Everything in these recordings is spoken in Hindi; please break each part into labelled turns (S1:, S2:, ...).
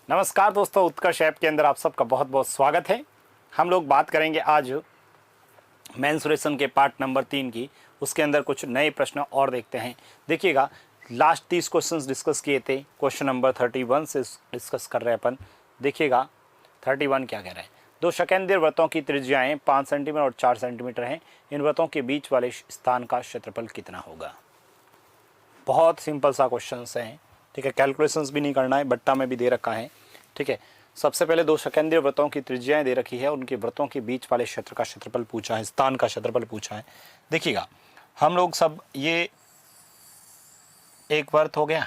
S1: नमस्कार दोस्तों, उत्कर्ष ऐप के अंदर आप सबका बहुत बहुत स्वागत है। हम लोग बात करेंगे आज मेंसुरेशन के पार्ट नंबर 3 की। उसके अंदर कुछ नए प्रश्न और देखते हैं। देखिएगा, लास्ट 30 क्वेश्चंस डिस्कस किए थे। क्वेश्चन नंबर 31 से डिस्कस कर रहे हैं अपन। देखिएगा 31 क्या कह रहा है। दो शकेंद्र वृत्तों की त्रिज्याएं 5 सेंटीमीटर और 4 सेंटीमीटर हैं। इन वृत्तों के बीच वाले स्थान का क्षेत्रफल कितना होगा। बहुत सिंपल सा क्वेश्चन है, ठीक है। कैलकुलेशंस भी नहीं करना है, बट्टा में भी दे रखा है, ठीक है। सबसे पहले दो शकेंद्रीय वृत्तों की त्रिज्याएं दे रखी है, उनके वृत्तों के बीच वाले क्षेत्र का क्षेत्रफल पूछा है, स्थान का क्षेत्रफल पूछा है। देखिएगा, हम लोग सब ये एक वृत्त हो गया,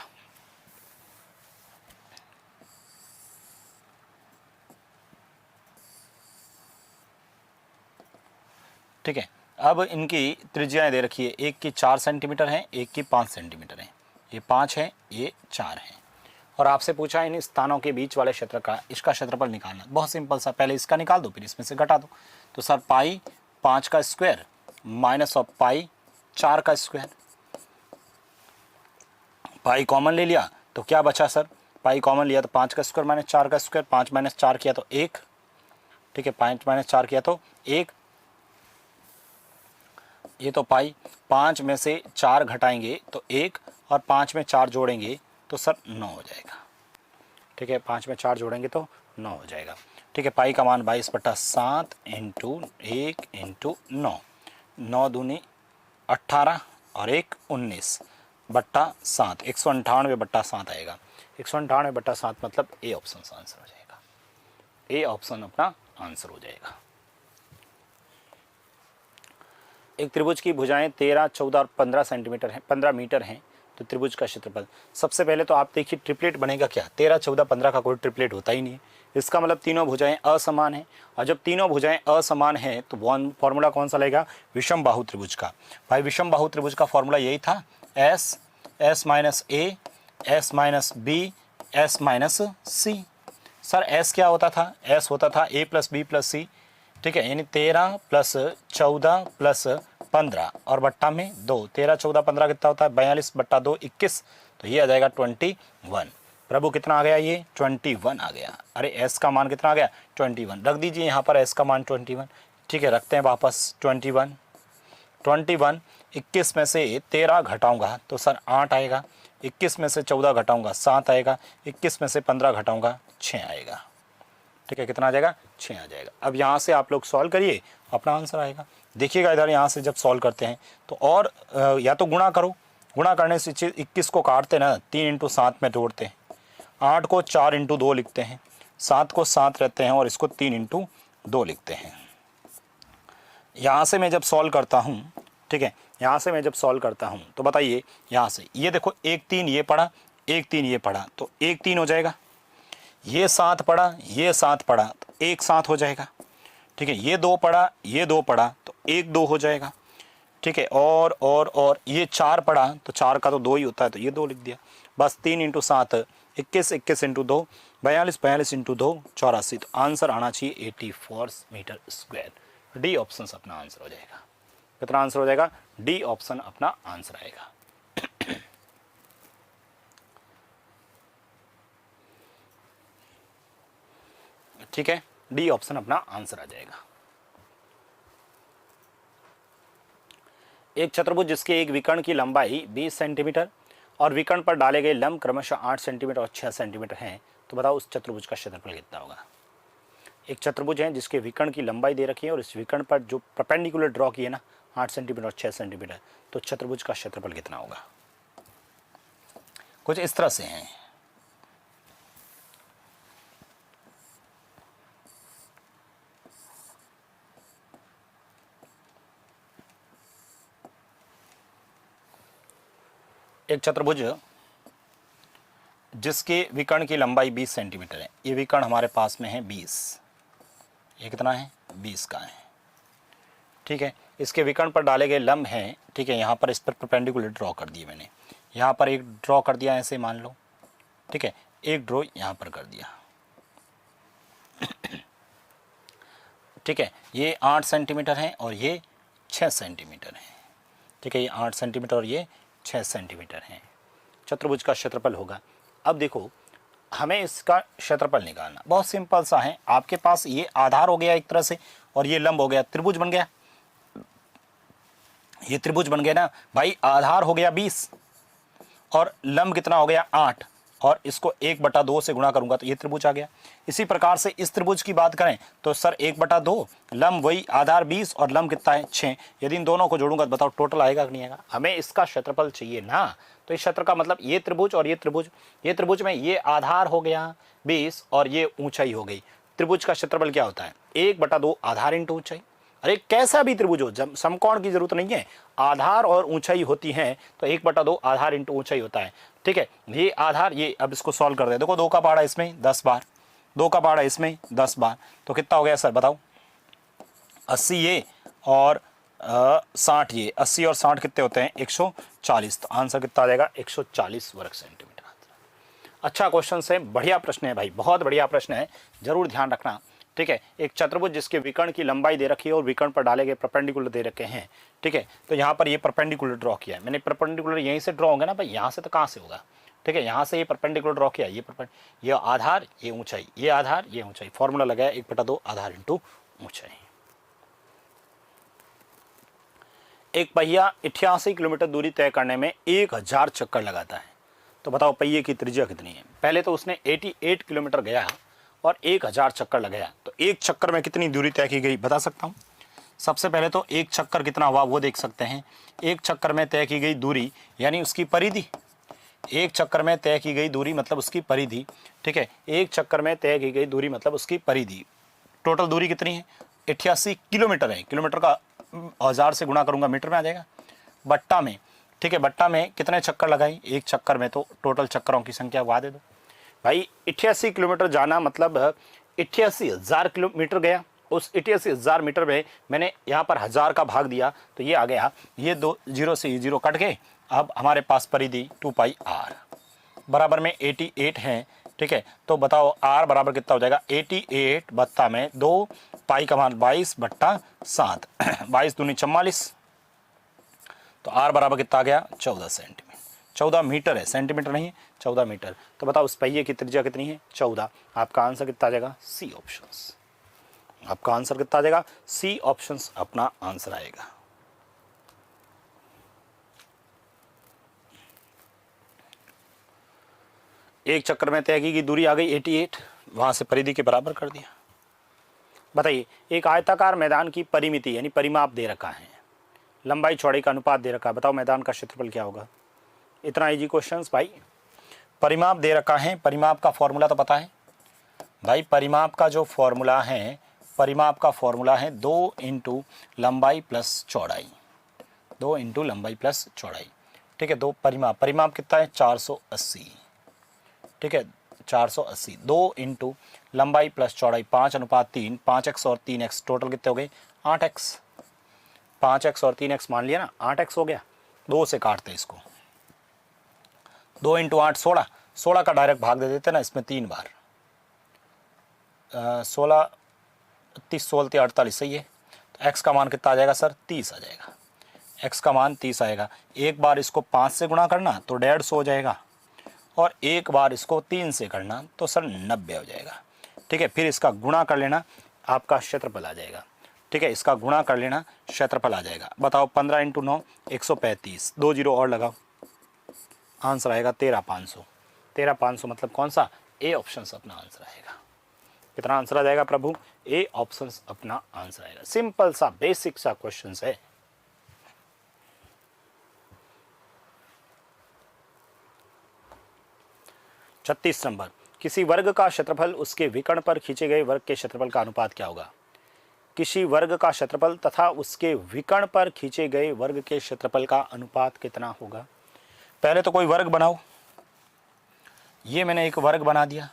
S1: ठीक है। अब इनकी त्रिज्याएं दे रखी है, एक की 4 सेंटीमीटर है, एक की 5 सेंटीमीटर है। ये 5 है, ये 4 है। और आपसे पूछा इन स्थानों के बीच वाले क्षेत्र का इसका क्षेत्रफल निकालना। बहुत सिंपल सा, पहले इसका निकाल दो फिर इसमें से घटा दो। तो सर पाई 5 का स्क्वायर माइनस ऑफ पाई 4 का स्क्वायर। पाई कॉमन ले लिया तो क्या बचा सर, पाई कॉमन लिया तो 5 का स्क्वायर माइनस 4 का स्क्वायर। 5 माइनस 4 किया तो 1, ठीक है। 5 माइनस 4 किया तो 1। ये तो पाई 5 में से 4 घटाएंगे तो 1 और 5 में 4 जोड़ेंगे तो सर 9 हो जाएगा, ठीक है। 5 में 4 जोड़ेंगे तो 9 हो जाएगा, ठीक है। पाई का मान 22/7 इंटू 1 इंटू 9, 9 दूनी 18 और 1 19/7, 198/7 आएगा। 198/7 मतलब ए ऑप्शन आंसर हो जाएगा। ए ऑप्शन अपना आंसर हो जाएगा। एक त्रिभुज की भुजाएं 13, 14 और 15 सेंटीमीटर हैं, 15 मीटर हैं। तो त्रिभुज का क्षेत्रफल, सबसे पहले तो आप देखिए ट्रिपलेट बनेगा क्या। 13, 14, 15 का कोई ट्रिपलेट होता ही नहीं है। इसका मतलब तीनों भुजाएं असमान हैं, और जब तीनों भुजाएं असमान हैं तो फॉर्मूला कौन सा लगेगा, विषम बाहु त्रिभुज का। भाई विषम बाहु त्रिभुज का फॉर्मूला यही था, s, s minus a, s minus b, s minus c. Sir s क्या होता था, एस होता था a plus B plus c, ठीक है। यानी 13 प्लस 14 प्लस 15 और बट्टा में 2, 13, 14, 15 कितना होता है, 42/2 21। तो ये आ जाएगा 21। प्रभु कितना आ गया, ये 21 आ गया। अरे एस का मान कितना आ गया, 21। रख दीजिए यहाँ पर एस का मान 21, ठीक है। रखते हैं वापस 21। 21 में से 13 घटाऊंगा तो सर 8 आएगा। 21 में से 14 घटाऊंगा 7 आएगा। 21 में से 15 घटाऊंगा 6 आएगा, ठीक है। कितना आ जाएगा, 6 आ जाएगा। अब यहाँ से आप लोग सॉल्व करिए, अपना आंसर आएगा। देखिएगा इधर, यहाँ से जब सॉल्व करते हैं तो और या तो गुणा करो, गुणा करने से 21 को काटते ना 3 × 7 में तोड़ते हैं, 8 को 4 × 2 लिखते हैं, 7 को 7 रहते हैं और इसको 3 × 2 लिखते हैं। यहाँ से मैं जब सॉल्व करता हूँ, ठीक है, यहाँ से मैं जब सॉल्व करता हूँ तो बताइए, यहाँ से ये देखो 1 3 ये पढ़ा, 1 3 ये पढ़ा तो 1 3 हो जाएगा। ये 7 पढ़ा, ये 7 पढ़ा तो 1 7 हो जाएगा, ठीक है। ये 2 पढ़ा, ये 2 पढ़ा तो 1 2 हो जाएगा, ठीक है। और ये 4 पढ़ा तो 4 का तो 2 ही होता है तो ये 2 लिख दिया। बस 3 × 7 21, 21 × 2 42, 42 × 2 84। तो आंसर आना चाहिए 84 मीटर स्क्वायर। डी ऑप्शन अपना आंसर हो जाएगा। कितना आंसर हो जाएगा, डी ऑप्शन अपना आंसर आएगा। ठीक है, डी ऑप्शन अपना आंसर आ जाएगा। एक चतुर्भुज जिसके एक विकर्ण की लंबाई 20 सेंटीमीटर और विकर्ण पर डाले गए लंब क्रमशः 8 सेंटीमीटर और 6 सेंटीमीटर हैं, तो बताओ उस चतुर्भुज का क्षेत्रफल कितना होगा। एक चतुर्भुज है जिसके विकर्ण की लंबाई दे रखी है और इस विकर्ण पर जो परपेंडिकुलर ड्रॉ किए ना 8 सेंटीमीटर और 6 सेंटीमीटर, तो चतुर्भुज का क्षेत्रफल कितना होगा। कुछ इस तरह से हैं। एक चतुर्भुज जिसके विकर्ण की लंबाई 20 सेंटीमीटर है, ये विकर्ण हमारे पास में है 20, ये कितना है 20 का है, ठीक है। इसके विकर्ण पर डाले गए लंब हैं, ठीक है। यहाँ पर इस पर परपेंडिकुलर ड्रॉ कर दिए मैंने, यहाँ पर एक ड्रॉ कर दिया ऐसे मान लो, ठीक है। एक ड्रॉ यहाँ पर कर दिया, ठीक है। ये 8 सेंटीमीटर है और ये 6 सेंटीमीटर है, ठीक है। ये 8 सेंटीमीटर और ये 6 सेंटीमीटर हैं। चतुर्भुज का क्षेत्रफल होगा। अब देखो हमें इसका क्षेत्रफल निकालना, बहुत सिंपल सा है। आपके पास ये आधार हो गया एक तरह से और ये लंब हो गया, त्रिभुज बन गया, ये त्रिभुज बन गया ना भाई। आधार हो गया 20 और लंब कितना हो गया 8, और इसको 1/2 से गुणा करूंगा तो ये त्रिभुज आ गया। इसी प्रकार से इस त्रिभुज की बात करें तो सर 1/2, लंब वही आधार 20 और लंब कितना है 6। यदि इन दोनों को जोड़ूंगा तो बताओ टोटल आएगा कि नहीं आएगा। हमें इसका क्षेत्रफल चाहिए ना, तो इस क्षेत्र का मतलब ये त्रिभुज और ये त्रिभुज, ये त्रिभुज में ये आधार हो गया 20 और ये ऊंचाई हो गई। त्रिभुज का क्षेत्रफल क्या होता है 1/2 आधार इंटू ऊंचाई। अरे कैसा भी त्रिभुज हो, जब समकोण की जरूरत नहीं है, आधार और ऊंचाई होती है तो 1/2 आधार इंटू ऊंचाई होता है। ठीक है, ये आधार, ये अब इसको सॉल्व कर दे। देखो 2 का पहाड़ा इसमें 10 बार, 2 का पहाड़ा इसमें 10 बार, तो कितना हो गया सर बताओ। 80 ये और 60 ये, 80 और 60 कितने होते हैं 140, तो आंसर कितना आ जाएगा 140 वर्ग सेंटीमीटर। अच्छा क्वेश्चन है, बढ़िया प्रश्न है भाई, बहुत बढ़िया प्रश्न है, जरूर ध्यान रखना। ठीक है, एक चतुर्भुज जिसके विकर्ण की लंबाई दे रखी है और विकर्ण पर डाले गए परपेंडिकुलर दे रखे हैं। ठीक है, तो यहाँ पर ये परपेंडिकुलर ड्रॉ किया है मैंने। परपेंडिकुलर यहीं से ड्रॉ होगा ना भाई, यहाँ से तो कहाँ से होगा। ठीक है, यहाँ से ये परपेंडिकुलर ड्रॉ किया, ये आधार ये ऊंचाई, ये आधार ये ऊंचाई, फॉर्मूला लगाया 1/2 आधार इंटू ऊंचाई। एक पहिया 88 किलोमीटर दूरी तय करने में 1000 चक्कर लगाता है, तो बताओ पहिए की त्रिज्या कितनी है। पहले तो उसने 88 किलोमीटर गया और 1000 चक्कर लगाया, तो एक चक्कर में कितनी दूरी तय की गई बता सकता हूँ। सबसे पहले तो एक चक्कर कितना हुआ वो देख सकते हैं। एक चक्कर में तय की गई दूरी यानी उसकी परिधि, एक चक्कर में तय की गई दूरी मतलब उसकी परिधि। ठीक है, एक चक्कर में तय की गई दूरी मतलब उसकी परिधि। टोटल दूरी कितनी है 88 किलोमीटर है। किलोमीटर का 1000 से गुणा करूंगा मीटर में आ जाएगा, बट्टा में। ठीक है, बट्टा में कितने चक्कर लगाई एक चक्कर में, तो टोटल चक्करों की संख्या वहा दे दो भाई। 88 किलोमीटर जाना मतलब 88,000 किलोमीटर गया। उस 88,000 मीटर में मैंने यहाँ पर 1000 का भाग दिया तो ये आ गया, ये 2 0 से 0 कट गए। अब हमारे पास परिधि 2πr बराबर में 88 है। ठीक है, तो बताओ r बराबर कितना हो जाएगा 88 बत्ता में 2 पाई का मान 22/7 22 दूनी 44, तो r बराबर कितना आ गया 14 सेंटीमीटर। 14 मीटर है, सेंटीमीटर नहीं है, 14 मीटर। तो बताओ उस पहिए की त्रिज्या कितनी है 14। आपका आंसर कितना आ जाएगा सी ऑप्शंस। आपका आंसर कितना आ जाएगा सी ऑप्शंस अपना आंसर आएगा। एक चक्कर में तय की दूरी आ गई 88, वहां से परिधि के बराबर कर दिया। बताइए, एक आयताकार मैदान की परिमिति यानी परिमाप दे रखा है, लंबाई चौड़ाई का अनुपात दे रखा है, बताओ मैदान का क्षेत्रफल क्या होगा। इतना इजी क्वेश्चंस भाई। परिमाप दे रखा है, परिमाप का फॉर्मूला तो पता है भाई। परिमाप का जो फॉर्मूला है, परिमाप का फॉर्मूला है 2 इंटू लंबाई प्लस चौड़ाई, 2 इंटू लंबाई प्लस चौड़ाई। ठीक है, दो परिमाप, परिमाप कितना है 480। ठीक है, 480, 2 इंटू लंबाई प्लस चौड़ाई 5:3, 5x और 3x, टोटल कितने हो गए 8x। 5x और 3x मान लिया ना, 8x हो गया। 2 से काटते इसको, 2 इंटू 8 16, 16 का डायरेक्ट भाग दे देते ना इसमें 3 बार। 16 30 16 48 सही है। तो x का मान कितना आ जाएगा सर 30 आ जाएगा। x का मान 30 आएगा। एक बार इसको 5 से गुणा करना तो 150 हो जाएगा, और एक बार इसको 3 से करना तो सर 90 हो जाएगा। ठीक है, फिर इसका गुणा कर लेना, आपका क्षेत्रफल आ जाएगा। ठीक है, इसका गुणा कर लेना, क्षेत्रफल आ जाएगा। बताओ 15 इंटू 9 135, 2 0 और लगाओ, आंसर आएगा 13,500। 13,500 मतलब कौन सा ए ऑप्शन अपना आंसर आएगा। कितना आंसर आ जाएगा प्रभु ए ऑप्शन अपना आंसर आएगा। सिंपल सा बेसिक सा क्वेश्चन है। छत्तीस नंबर, किसी वर्ग का क्षेत्रफल उसके विकर्ण पर खींचे गए वर्ग के क्षेत्रफल का अनुपात क्या होगा। किसी वर्ग का क्षेत्रफल तथा उसके विकर्ण पर खींचे गए वर्ग के क्षेत्रफल का अनुपात कितना होगा। पहले तो कोई वर्ग बनाओ, ये मैंने एक वर्ग बना दिया,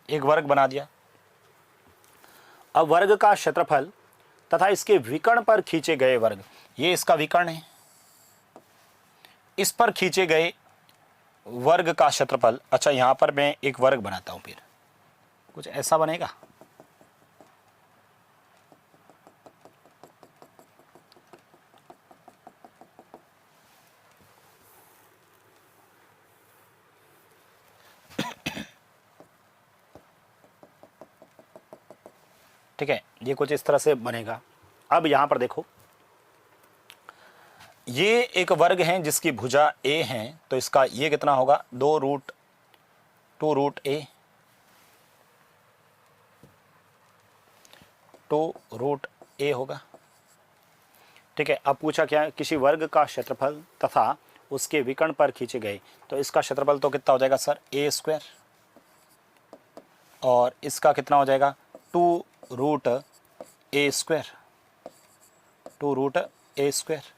S1: एक वर्ग बना दिया। अब वर्ग का क्षेत्रफल तथा इसके विकर्ण पर खींचे गए वर्ग, ये इसका विकर्ण है, इस पर खींचे गए वर्ग का क्षेत्रफल। अच्छा, यहां पर मैं एक वर्ग बनाता हूं, फिर कुछ ऐसा बनेगा। ठीक है, ये कुछ इस तरह से बनेगा। अब यहाँ पर देखो, ये एक वर्ग है जिसकी भुजा a है, तो इसका ये कितना होगा, 2 रूट a, 2 रूट a होगा। ठीक है, अब पूछा क्या है, किसी वर्ग का क्षेत्रफल तथा उसके विकर्ण पर खींचे गए, तो इसका क्षेत्रफल तो कितना हो जाएगा सर, a स्क्वायर, और इसका कितना हो जाएगा 2 root a square, 2 root a square.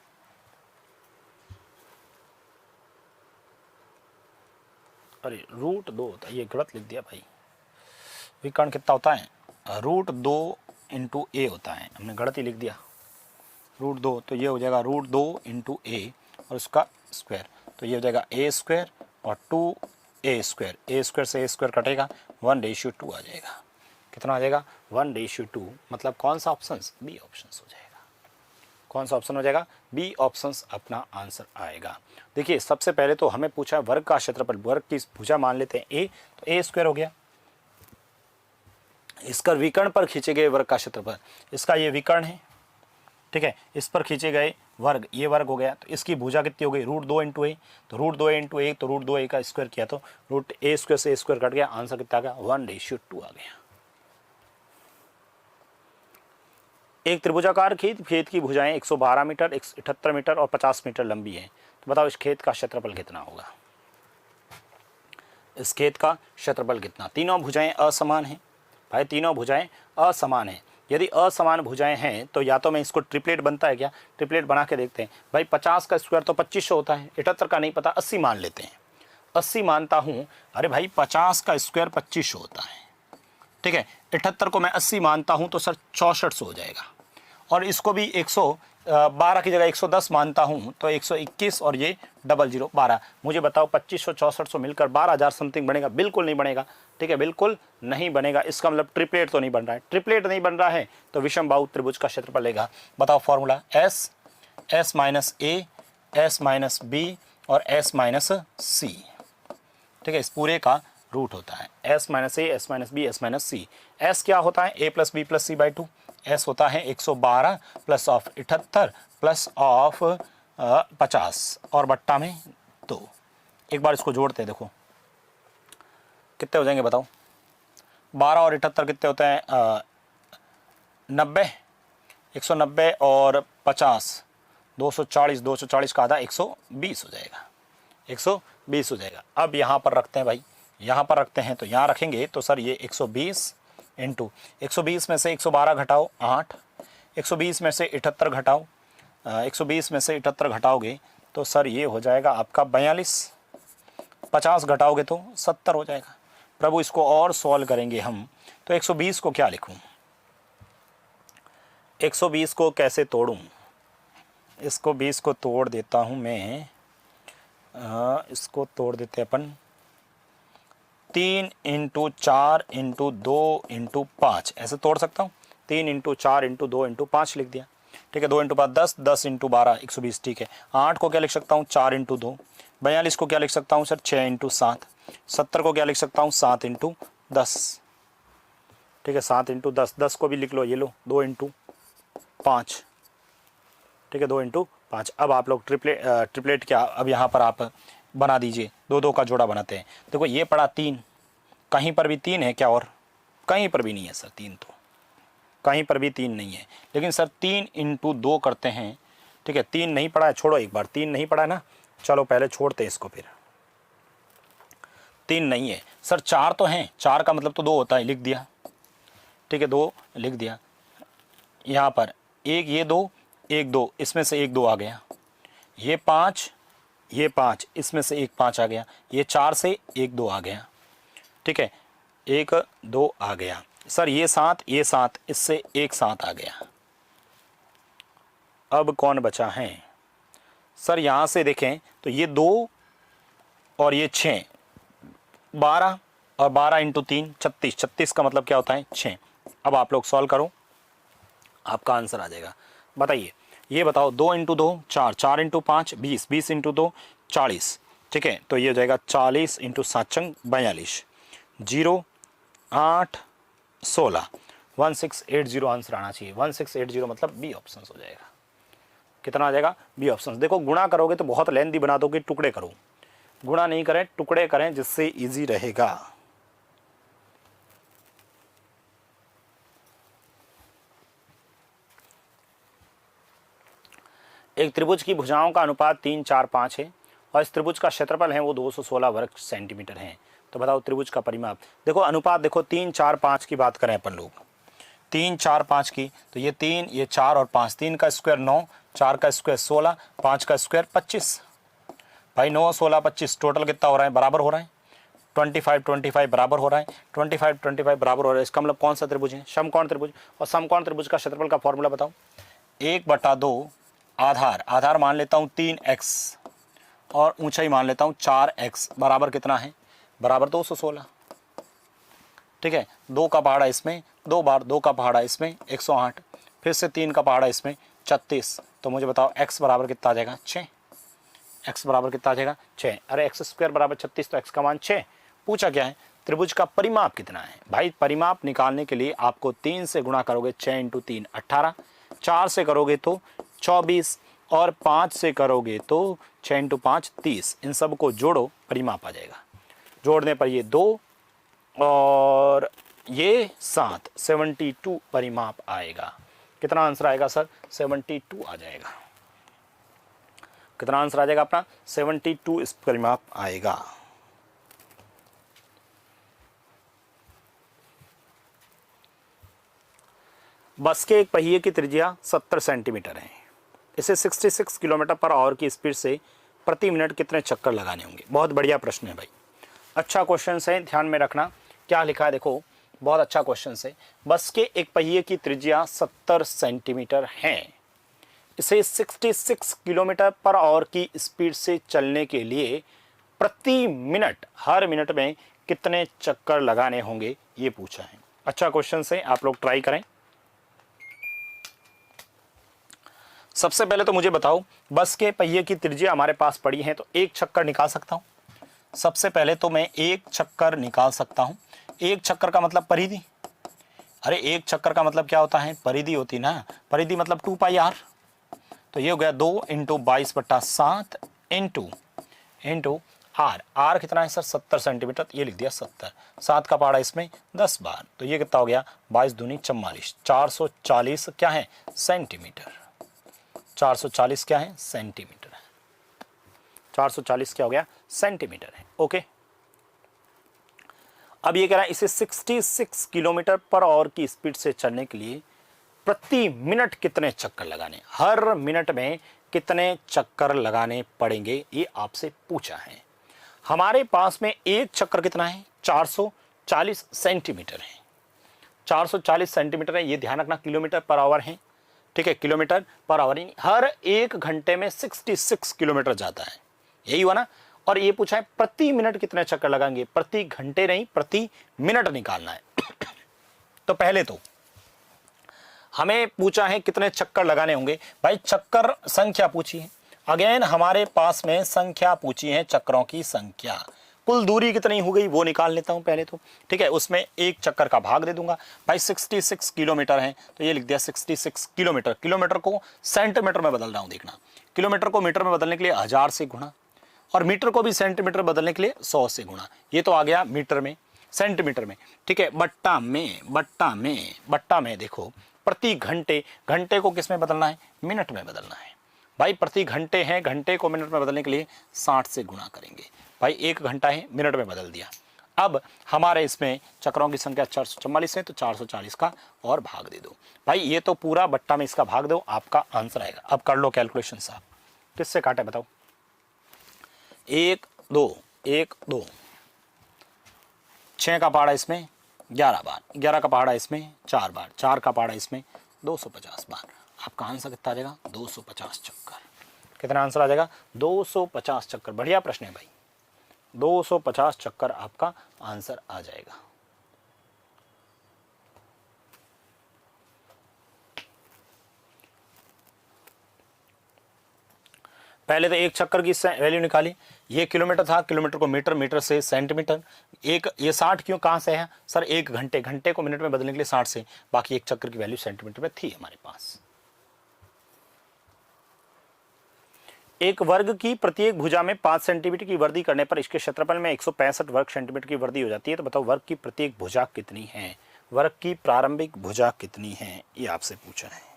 S1: अरे रूट 2 होता है, ये गलत लिख दिया भाई। विकर्ण कितना होता है, रूट 2 इंटू ए होता है, हमने गलत ही लिख दिया, रूट 2, तो ये हो जाएगा रूट 2 इंटू ए और उसका स्क्वायर, तो ये हो जाएगा a स्क्वायर और 2a स्क्वायर, a स्क्वायर से a स्क्वायर कटेगा, 1:2 आ जाएगा। कितना आ जाएगा, 1:2। मतलब कौन सा ऑप्शन, बी ऑप्शन हो जाएगा। कौन सा ऑप्शन हो जाएगा, बी ऑप्शन अपना आंसर आएगा। देखिए, सबसे पहले तो हमें पूछा है वर्ग का क्षेत्रफल, वर्ग की भुजा मान लेते हैं a, तो a स्क्वायर हो गया। इसका विकर्ण पर खींचे गए वर्ग का क्षेत्रफल, इसका ये विकर्ण है, ठीक है, इस पर खींचे गए वर्ग, ये वर्ग हो गया, तो इसकी भुजा कितनी हो गई, रूट 2 इंटू ए, तो रूट 2 इंटू ए, तो रूट 2 ए का स्क्वायर किया तो रूट a स्क्वायर से a स्क्वायर कट गया, आंसर कितना आ गया, 1:2 आ गया। एक त्रिभुजाकार खेत की भुजाएं 112 मीटर, 78 मीटर और 50 मीटर लंबी है, तो बताओ इस खेत का क्षेत्रफल कितना होगा। इस खेत का क्षेत्रफल कितना, तीनों भुजाएं असमान हैं भाई, तीनों भुजाएं असमान हैं। यदि असमान भुजाएं हैं तो या तो मैं इसको ट्रिपलेट बनता है क्या, ट्रिपलेट बना के देखते हैं भाई। 50 का स्क्वायर तो 2500 होता है, 78 का नहीं पता, 80 मान लेते हैं, 80 मानता हूँ। अरे भाई 50 का स्क्वायर 2500 होता है, ठीक है, 78 को मैं 80 मानता हूँ तो सर 6400 हो जाएगा, और इसको भी 112 की जगह 110 मानता हूँ तो 121 और ये 0012। मुझे बताओ 2500 6400 मिलकर 12000 समथिंग बनेगा, बिल्कुल नहीं बनेगा, ठीक है, बिल्कुल नहीं बनेगा। इसका मतलब ट्रिपलेट तो नहीं बन रहा है, ट्रिपलेट नहीं बन रहा है तो विषम बाहु त्रिभुज का क्षेत्रफल लेगा। बताओ formula, s minus a, s minus b और s माइनस c, ठीक है, इस पूरे का रूट होता है s minus a, s minus b, s minus c। s क्या होता है, a plus B plus C by 2, s होता है 112 प्लस ऑफ 78 प्लस ऑफ 50 और बट्टा में 2। एक बार इसको जोड़ते हैं, देखो कितने हो जाएंगे बताओ, 12 और 78 कितने होते हैं, 90, 190 और 50 240, 240 का आधा 120 हो जाएगा, 120 हो जाएगा। अब यहाँ पर रखते हैं भाई, यहाँ पर रखते हैं, तो यहाँ रखेंगे तो सर ये 120 इंटू 120 में से 112 घटाओ 8, 120 में से 78 घटाओ, 120 में से 78 घटाओगे तो सर ये हो जाएगा आपका 42, 50 घटाओगे तो 70 हो जाएगा। प्रभु इसको और सॉल्व करेंगे हम, तो 120 को क्या लिखूं, 120 को कैसे तोड़ूं, इसको 20 को तोड़ देता हूं मैं, इसको तोड़ देते अपन 3 इंटू 4 इंटू 2 इंटू 5, ऐसे तोड़ सकता हूँ। 3 इंटू 4 इंटू 2 इंटू 5 लिख दिया, ठीक है, 2 इंटू 5 10, 10 इंटू 12 120, ठीक है। 8 को क्या लिख सकता हूँ, 4 इंटू 2, 42 को क्या लिख सकता हूँ सर, 6 इंटू 7, 70 को क्या लिख सकता हूँ, 7 इंटू 10, ठीक है, 7 इंटू 10, 10 को भी लिख लो, ये लो 2 इंटू 5, ठीक है, 2 इंटू 5। अब आप लोग ट्रिपलेट क्या, अब यहाँ पर आप बना दीजिए, 2 का जोड़ा बनाते हैं। देखो ये पड़ा 3, कहीं पर भी 3 है क्या, और कहीं पर भी नहीं है सर 3, तो कहीं पर भी 3 नहीं है, लेकिन सर 3 इंटू 2 करते हैं, ठीक है, 3 नहीं पड़ा है, छोड़ो एक बार, 3 नहीं पड़ा है ना, चलो पहले छोड़ते हैं इसको, फिर 3 नहीं है सर, 4 तो हैं, 4 का मतलब तो 2 होता है, लिख दिया, ठीक है, 2 लिख दिया। यहाँ पर एक, ये 2, एक 2, इसमें से एक 2 आ गया, ये 5, ये 5, इसमें से एक 5 आ गया, ये 4 से एक 2 आ गया, ठीक है, 1 2 आ गया सर, ये 7, ये 7, इससे एक 7 आ गया। अब कौन बचा है सर, यहाँ से देखें तो ये 2 और ये 6, 12 और 12 इंटू 3 36, 36 का मतलब क्या होता है 6। अब आप लोग सॉल्व करो, आपका आंसर आ जाएगा। बताइए, ये बताओ 2 इंटू 2 4, 4 इंटू 5 20, 20 इंटू 2 40, ठीक है, तो ये हो जाएगा 40 इंटू 7 42, 0 8 16, 1680 आंसर आना चाहिए। 1680 मतलब बी ऑप्शन हो जाएगा। कितना आ जाएगा? B option. देखो गुणा करोगे तो बहुत लेंथी बना दोगे, टुकड़े करो, गुणा नहीं करें टुकड़े करें जिससे इजी रहेगा। एक त्रिभुज की भुजाओं का अनुपात 3, 4, 5 है और इस त्रिभुज का क्षेत्रफल है वो 216 वर्ग सेंटीमीटर है। तो बताओ त्रिभुज का परिमाप। देखो अनुपात देखो 3, 4, 5 की बात करें अपन लोग, 3, 4, 5 की, तो ये 3, ये 4 और 5, 3 का स्क्वायर 9, 4 का स्क्वायर 16, 5 का स्क्वायर 25। भाई 9, 16, 25 टोटल कितना हो रहा है? बराबर हो रहा है। 25, 25 बराबर हो रहा है। 25, 25 बराबर हो रहा है। इसका मतलब कौन सा त्रिभुज है? समकोण त्रिभुज। और समकोण त्रिभुज का क्षेत्रफल का फॉर्मूला बताओ। 1/2 आधार, आधार मान लेता हूँ 3x और ऊंचाई मान लेता हूँ 4x बराबर कितना है? बराबर 216। ठीक है, 2 का पहाड़ा इसमें, 2 बार 2 का पहाड़ा इसमें 108, फिर से 3 का पहाड़ा इसमें 36। तो मुझे बताओ x बराबर कितना आ जाएगा? 6। x बराबर कितना आ जाएगा? 6। अरे x स्क्वायर बराबर 36 तो x का मान 6। पूछा क्या है? त्रिभुज का परिमाप कितना है? भाई परिमाप निकालने के लिए आपको 3 से गुणा करोगे, 6 × 3 18, 4 से करोगे तो 24 और 5 से करोगे तो 6 × 5 30। इन सब को जोड़ो, परिमाप आ जाएगा। जोड़ने पर ये 2 और ये 7, 72 परिमाप आएगा। कितना आंसर आएगा सर? 72 आ जाएगा। कितना आंसर आ जाएगा अपना? 72 इस परिमाप आएगा। बस के एक पहिए की त्रिज्या 70 सेंटीमीटर है। इसे 66 किलोमीटर पर आवर की स्पीड से प्रति मिनट कितने चक्कर लगाने होंगे? बहुत बढ़िया प्रश्न है भाई, अच्छा क्वेश्चन है, ध्यान में रखना क्या लिखा है। देखो बहुत अच्छा क्वेश्चन है। बस के एक पहिए की त्रिज्या 70 सेंटीमीटर है। इसे 66 किलोमीटर पर आवर की स्पीड से चलने के लिए प्रति मिनट, हर मिनट में कितने चक्कर लगाने होंगे, ये पूछा है। अच्छा क्वेश्चन है, आप लोग ट्राई करें। सबसे पहले तो मुझे बताओ, बस के पहिए की त्रिज्या हमारे पास पड़ी है तो एक चक्कर निकाल सकता हूं। सबसे पहले तो मैं एक चक्कर निकाल सकता हूं। एक चक्कर का मतलब परिधि। अरे एक चक्कर का मतलब क्या होता है? परिधि होती ना। परिधि मतलब 2πr। तो ये हो गया 2 × 22/7 इंटू आर। आर कितना है सर? 70 सेंटीमीटर, ये लिख दिया 70। 7 का पहाड़ा इसमें 10 बार, तो ये कितना हो गया? 22 दूनी 44, 440 क्या है? सेंटीमीटर। 440 क्या है? सेंटीमीटर है। 440 क्या हो गया? सेंटीमीटर है। ओके, अब ये कह रहा है इसे 66 किलोमीटर पर आवर की स्पीड से चलने के लिए प्रति मिनट कितने चक्कर लगाने, हर मिनट में कितने चक्कर लगाने पड़ेंगे, ये आपसे पूछा है। हमारे पास में एक चक्कर कितना है? 440 सेंटीमीटर है। 440 सेंटीमीटर है, ये ध्यान रखना किलोमीटर पर आवर है। ठीक है, किलोमीटर पर आवर, हर एक घंटे में 66 किलोमीटर जाता है, यही हुआ ना। और ये पूछा है प्रति मिनट कितने चक्कर लगाएंगे, प्रति घंटे नहीं, प्रति मिनट निकालना है। तो पहले तो हमें पूछा है कितने चक्कर लगाने होंगे। भाई चक्कर संख्या पूछी है, अगेन हमारे पास में संख्या पूछी है, चक्रों की संख्या। कुल दूरी कितनी हो गई वो निकाल लेता हूं पहले तो। ठीक है, उसमें एक चक्कर का भाग दे दूंगा। भाई 66 किलोमीटर है तो ये लिख दिया 66 किलोमीटर। किलोमीटर को सेंटीमीटर में बदल रहा हूं, देखना। किलोमीटर को मीटर में बदलने के लिए 1000 से गुणा, और मीटर को भी सेंटीमीटर बदलने के लिए 100 से गुणा। ये तो आ गया मीटर में, सेंटीमीटर में। ठीक है, बट्टा में देखो प्रति घंटे, घंटे को किस में बदलना है? मिनट में बदलना है। भाई प्रति घंटे है, घंटे को मिनट में बदलने के लिए 60 से गुणा करेंगे। भाई 1 घंटा है, मिनट में बदल दिया। अब हमारे इसमें चक्रों की संख्या 444 है तो 440 का और भाग दे दो। भाई ये तो पूरा बट्टा में इसका भाग दो, आपका आंसर आएगा। अब कर लो कैलकुलेशन साहब, किससे काटे बताओ? 1 2 1 2, 6 का पहाड़ा इसमें 11 बार, 11 का पहाड़ा इसमें 4 बार, 4 का पहाड़ा इसमें 250 बार। आपका आंसर कितना आ जाएगा? 250 चक्कर। कितना आंसर आ जाएगा? 250 चक्कर। बढ़िया प्रश्न है भाई, 250 चक्कर आपका आंसर आ जाएगा। पहले तो एक चक्कर की वैल्यू निकाली, ये किलोमीटर था, किलोमीटर को मीटर, मीटर से सेंटीमीटर, एक ये 60 क्यों कहाँ से है सर, एक घंटे, घंटे को मिनट में बदलने के लिए 60 से, बाकी एक चक्कर की वैल्यू सेंटीमीटर में थी हमारे पास। एक वर्ग की प्रत्येक भुजा में 5 सेंटीमीटर की वृद्धि करने पर इसके क्षेत्रफल में 165 वर्ग सेंटीमीटर की वृद्धि हो जाती है। तो बताओ वर्ग की प्रत्येक भुजा कितनी है, वर्ग की प्रारंभिक भुजा कितनी है, ये आपसे पूछा है।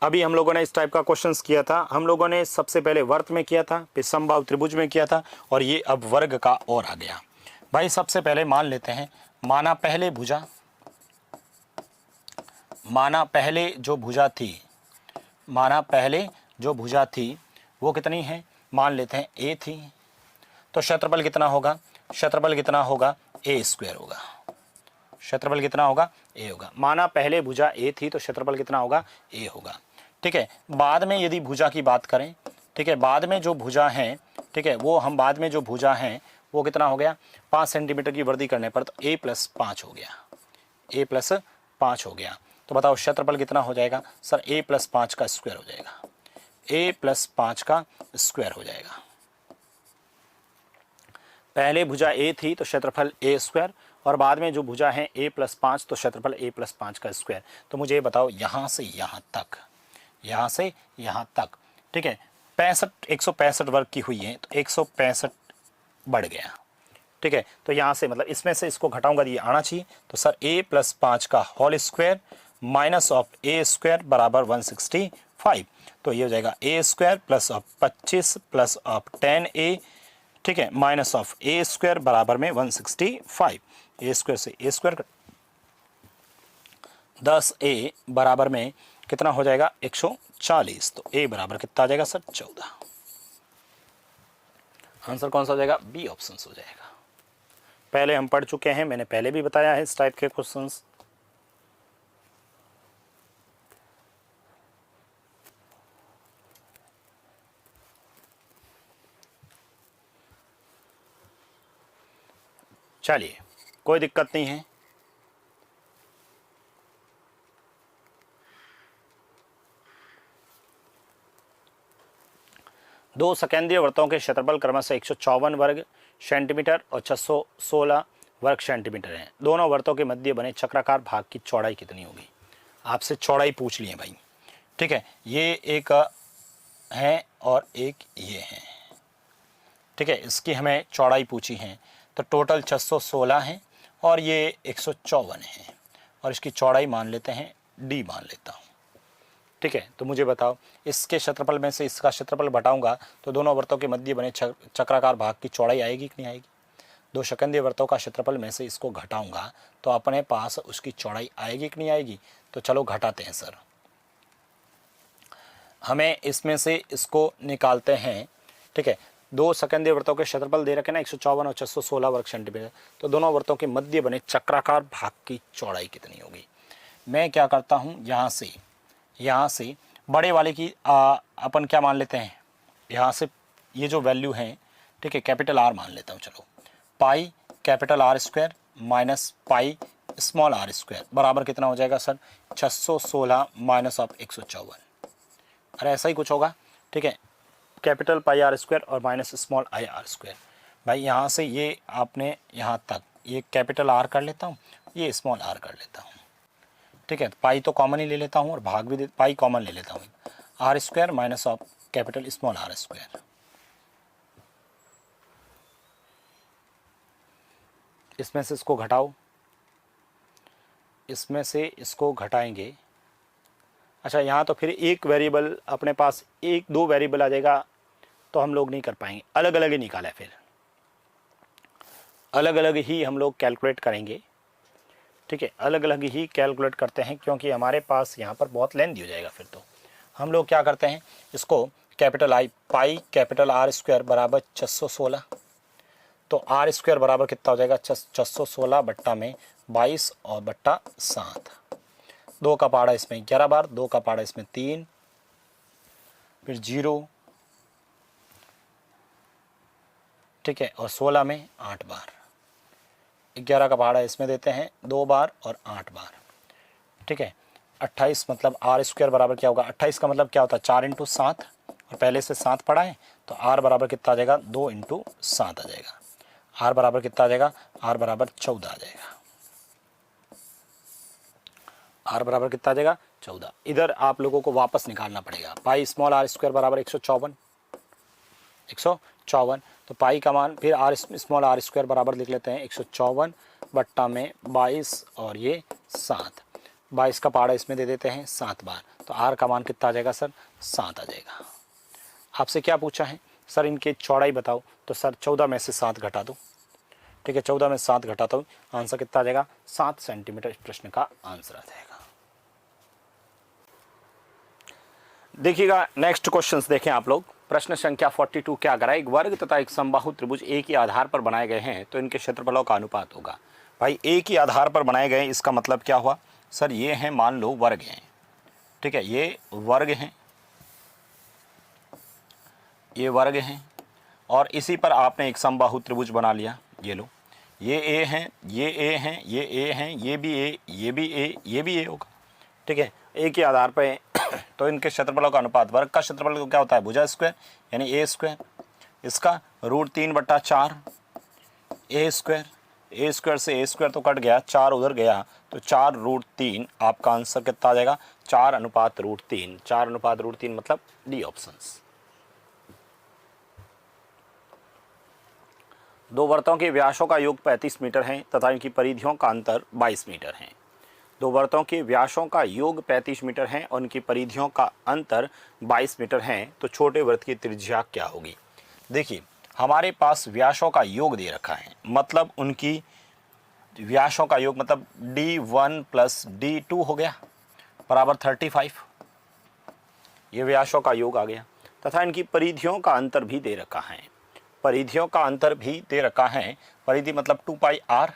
S1: अभी हम लोगों ने इस टाइप का क्वेश्चंस किया था, हम लोगों ने सबसे पहले वर्त में किया था, फिर समबाहु त्रिभुज में किया था, और ये अब वर्ग का और आ गया। भाई सबसे पहले मान लेते हैं, माना पहले भुजा, माना पहले जो भुजा थी, माना पहले जो भुजा थी वो कितनी है, मान लेते हैं ए थी, तो क्षेत्रफल कितना होगा, क्षेत्रफल कितना होगा, ए स्क्वायर होगा, क्षेत्रफल कितना होगा, ए होगा। माना पहले भुजा ए थी तो क्षेत्रफल कितना होगा, ए होगा। ठीक है, बाद में यदि भुजा की बात करें, ठीक है, बाद में जो भुजा है, ठीक है, वो हम बाद में जो भुजा है वो कितना हो गया, 5 सेंटीमीटर की वृद्धि करने पर तो a + 5 हो गया, a + 5 हो गया। तो बताओ क्षेत्रफल कितना हो जाएगा सर, a + 5 का स्क्वायर हो जाएगा, a + 5 का स्क्वायर हो जाएगा। पहले भुजा a थी तो क्षेत्रफल a स्क्वायर, और बाद में जो भुजा है a + 5 तो क्षेत्रफल a + 5 का स्क्वायर। तो मुझे ये बताओ यहाँ से यहाँ तक, यहाँ से यहाँ तक, ठीक है, 165 वर्ग की हुई है तो 165 बढ़ गया। ठीक है, तो यहाँ से मतलब इसमें से इसको घटाऊंगा ये आना चाहिए। तो सर a + 5 का whole square minus of a square बराबर 165। तो ये हो जाएगा a square plus of 25 plus of 10a, ठीक है, माइनस ऑफ a स्क्वायर बराबर में 165। a स्क्वायर से a स्क्वायर 10a बराबर में कितना हो जाएगा 140। तो a बराबर कितना आ जाएगा सर 14। आंसर कौन सा हो जाएगा, बी ऑप्शन हो जाएगा। पहले हम पढ़ चुके हैं, मैंने पहले भी बताया है इस टाइप के क्वेश्चंस। चलिए कोई दिक्कत नहीं है। दो सकेंद्रीय वृत्तों के क्षेत्रफल क्रमशः 154 वर्ग सेंटीमीटर और 616 वर्ग सेंटीमीटर हैं। दोनों वृत्तों के मध्य बने चक्राकार भाग की चौड़ाई कितनी होगी। आपसे चौड़ाई पूछ लिए भाई, ठीक है, ये एक है और एक ये है, ठीक है, इसकी हमें चौड़ाई पूछी है। तो टोटल 616 है और ये 154 है, और इसकी चौड़ाई मान लेते हैं d मान लेता हूँ। ठीक है, तो मुझे बताओ इसके क्षेत्रफल में से इसका क्षेत्रफल घटाऊंगा तो दोनों वृत्तों के मध्य बने चक्राकार भाग की चौड़ाई आएगी कि नहीं आएगी। दो शकंदीय वृत्तों का क्षेत्रफल में से इसको घटाऊंगा तो अपने पास उसकी चौड़ाई आएगी कि नहीं आएगी। तो चलो घटाते हैं सर, हमें इसमें से इसको निकालते हैं। ठीक है, दो सकंदीय वृत्तों के क्षेत्रफल दे रखे ना 154 और 616 वर्ग सेंटीमीटर। तो दोनों वृत्तों के मध्य बने चक्राकार भाग की चौड़ाई कितनी होगी। मैं क्या करता हूँ, यहाँ से बड़े वाले की अपन क्या मान लेते हैं, यहाँ से ये जो वैल्यू है, ठीक है, कैपिटल आर मान लेता हूँ। चलो pi capital R square minus pi small R square बराबर कितना हो जाएगा सर 616 माइनस ऑफ 154। अरे ऐसा ही कुछ होगा, ठीक है, कैपिटल पाई आर स्क्वायर और minus small I R square. भाई यहाँ से ये आपने यहाँ तक ये कैपिटल आर कर लेता हूँ, ये स्मॉल आर कर लेता हूँ। ठीक है, तो पाई तो कॉमन ही ले लेता हूँ और भाग भी पाई कॉमन ले लेता हूँ। R square minus of capital small R square. इसमें से इसको घटाओ, इसमें से इसको घटाएंगे। अच्छा यहाँ तो फिर एक वेरिएबल अपने पास, एक दो वेरिएबल आ जाएगा तो हम लोग नहीं कर पाएंगे, अलग अलग ही निकाला, फिर अलग अलग ही हम लोग कैलकुलेट करेंगे। ठीक है, अलग अलग ही कैलकुलेट करते हैं क्योंकि हमारे पास यहाँ पर बहुत लेंथी हो जाएगा। फिर तो हम लोग क्या करते हैं, इसको capital I pi capital R square बराबर 616। तो आर स्क्वायर बराबर कितना हो जाएगा 616 बट्टा में 22 और बट्टा 7। 2 का पहाड़ा इसमें 11 बार, 2 का पहाड़ा इसमें 3, फिर 0, ठीक है, और 16 में 8 बार। 11 का पहाड़ा इसमें देते हैं 2 बार और 8 बार। ठीक है, 28 मतलब आर स्क्वायर बराबर क्या होगा, 28 का मतलब क्या होता है 4 × 7, और पहले से 7 पढ़ा है तो आर बराबर कितना आ जाएगा 2 × 7 आ जाएगा। आर बराबर कितना आ जाएगा, आर बराबर 14 आ जाएगा। आर बराबर कितना आ जाएगा 14। इधर आप लोगों को वापस निकालना पड़ेगा। पाई स्मॉल आर स्क्वायर बराबर 154, 154। तो पाई का मान फिर आर स्मॉल आर स्क्वायर बराबर लिख लेते हैं 154 बट्टा में 22 और ये 7, 22 का पहाड़ा इसमें दे देते हैं 7 बार, तो आर का मान कितना आ जाएगा सर 7 आ जाएगा। आपसे क्या पूछा है सर इनकी चौड़ाई बताओ, तो सर 14 में से 7 घटा दो, ठीक है 14 में 7 घटाता हूँ, आंसर कितना आ जाएगा 7 सेंटीमीटर। इस प्रश्न का आंसर आ जाएगा। देखिएगा नेक्स्ट क्वेश्चंस देखें आप लोग। प्रश्न संख्या 42 क्या करा, एक वर्ग तथा एक समबाहु त्रिभुज एक ही आधार पर बनाए गए हैं तो इनके क्षेत्रफलों का अनुपात होगा। भाई एक ही आधार पर बनाए गए इसका मतलब क्या हुआ सर, ये हैं मान लो वर्ग हैं, ठीक है ये वर्ग हैं, ये वर्ग हैं, और इसी पर आपने एक समबाहु त्रिभुज बना लिया। ये लो ये ए हैं, ये ए हैं, ये ए हैं, ये भी ए, ये भी ए, ये भी ए होगा, ठीक है एक ही आधार पर तो इनके क्षेत्रफलों का अनुपात, वर्ग का क्षेत्रफल क्या होता है भुजा स्क्वायर यानी ए स्क्वायर, इसका √3/4 ए स्क्वायर, ए स्क्वायर से ए स्क्वायर तो कट गया, 4 उधर गया तो 4√3, आपका आंसर कितना आ जाएगा 4:√3। 4:√3 मतलब डी ऑप्शंस। दो वृत्तों के व्यासों का योग 35 मीटर है तथा इनकी परिधियों का अंतर 22 मीटर है। दो वृत्तों के व्यासों का योग 35 मीटर है और उनकी परिधियों का अंतर 22 मीटर है, तो छोटे वृत्त की त्रिज्या क्या होगी। देखिए हमारे पास व्यासों का योग दे रखा है, मतलब उनकी व्यासों का योग मतलब D1 + D2 हो गया बराबर 35, ये व्यासों का योग आ गया, तथा इनकी परिधियों का अंतर भी दे रखा है। परिधियों का अंतर भी दे रखा है, परिधि मतलब 2πr,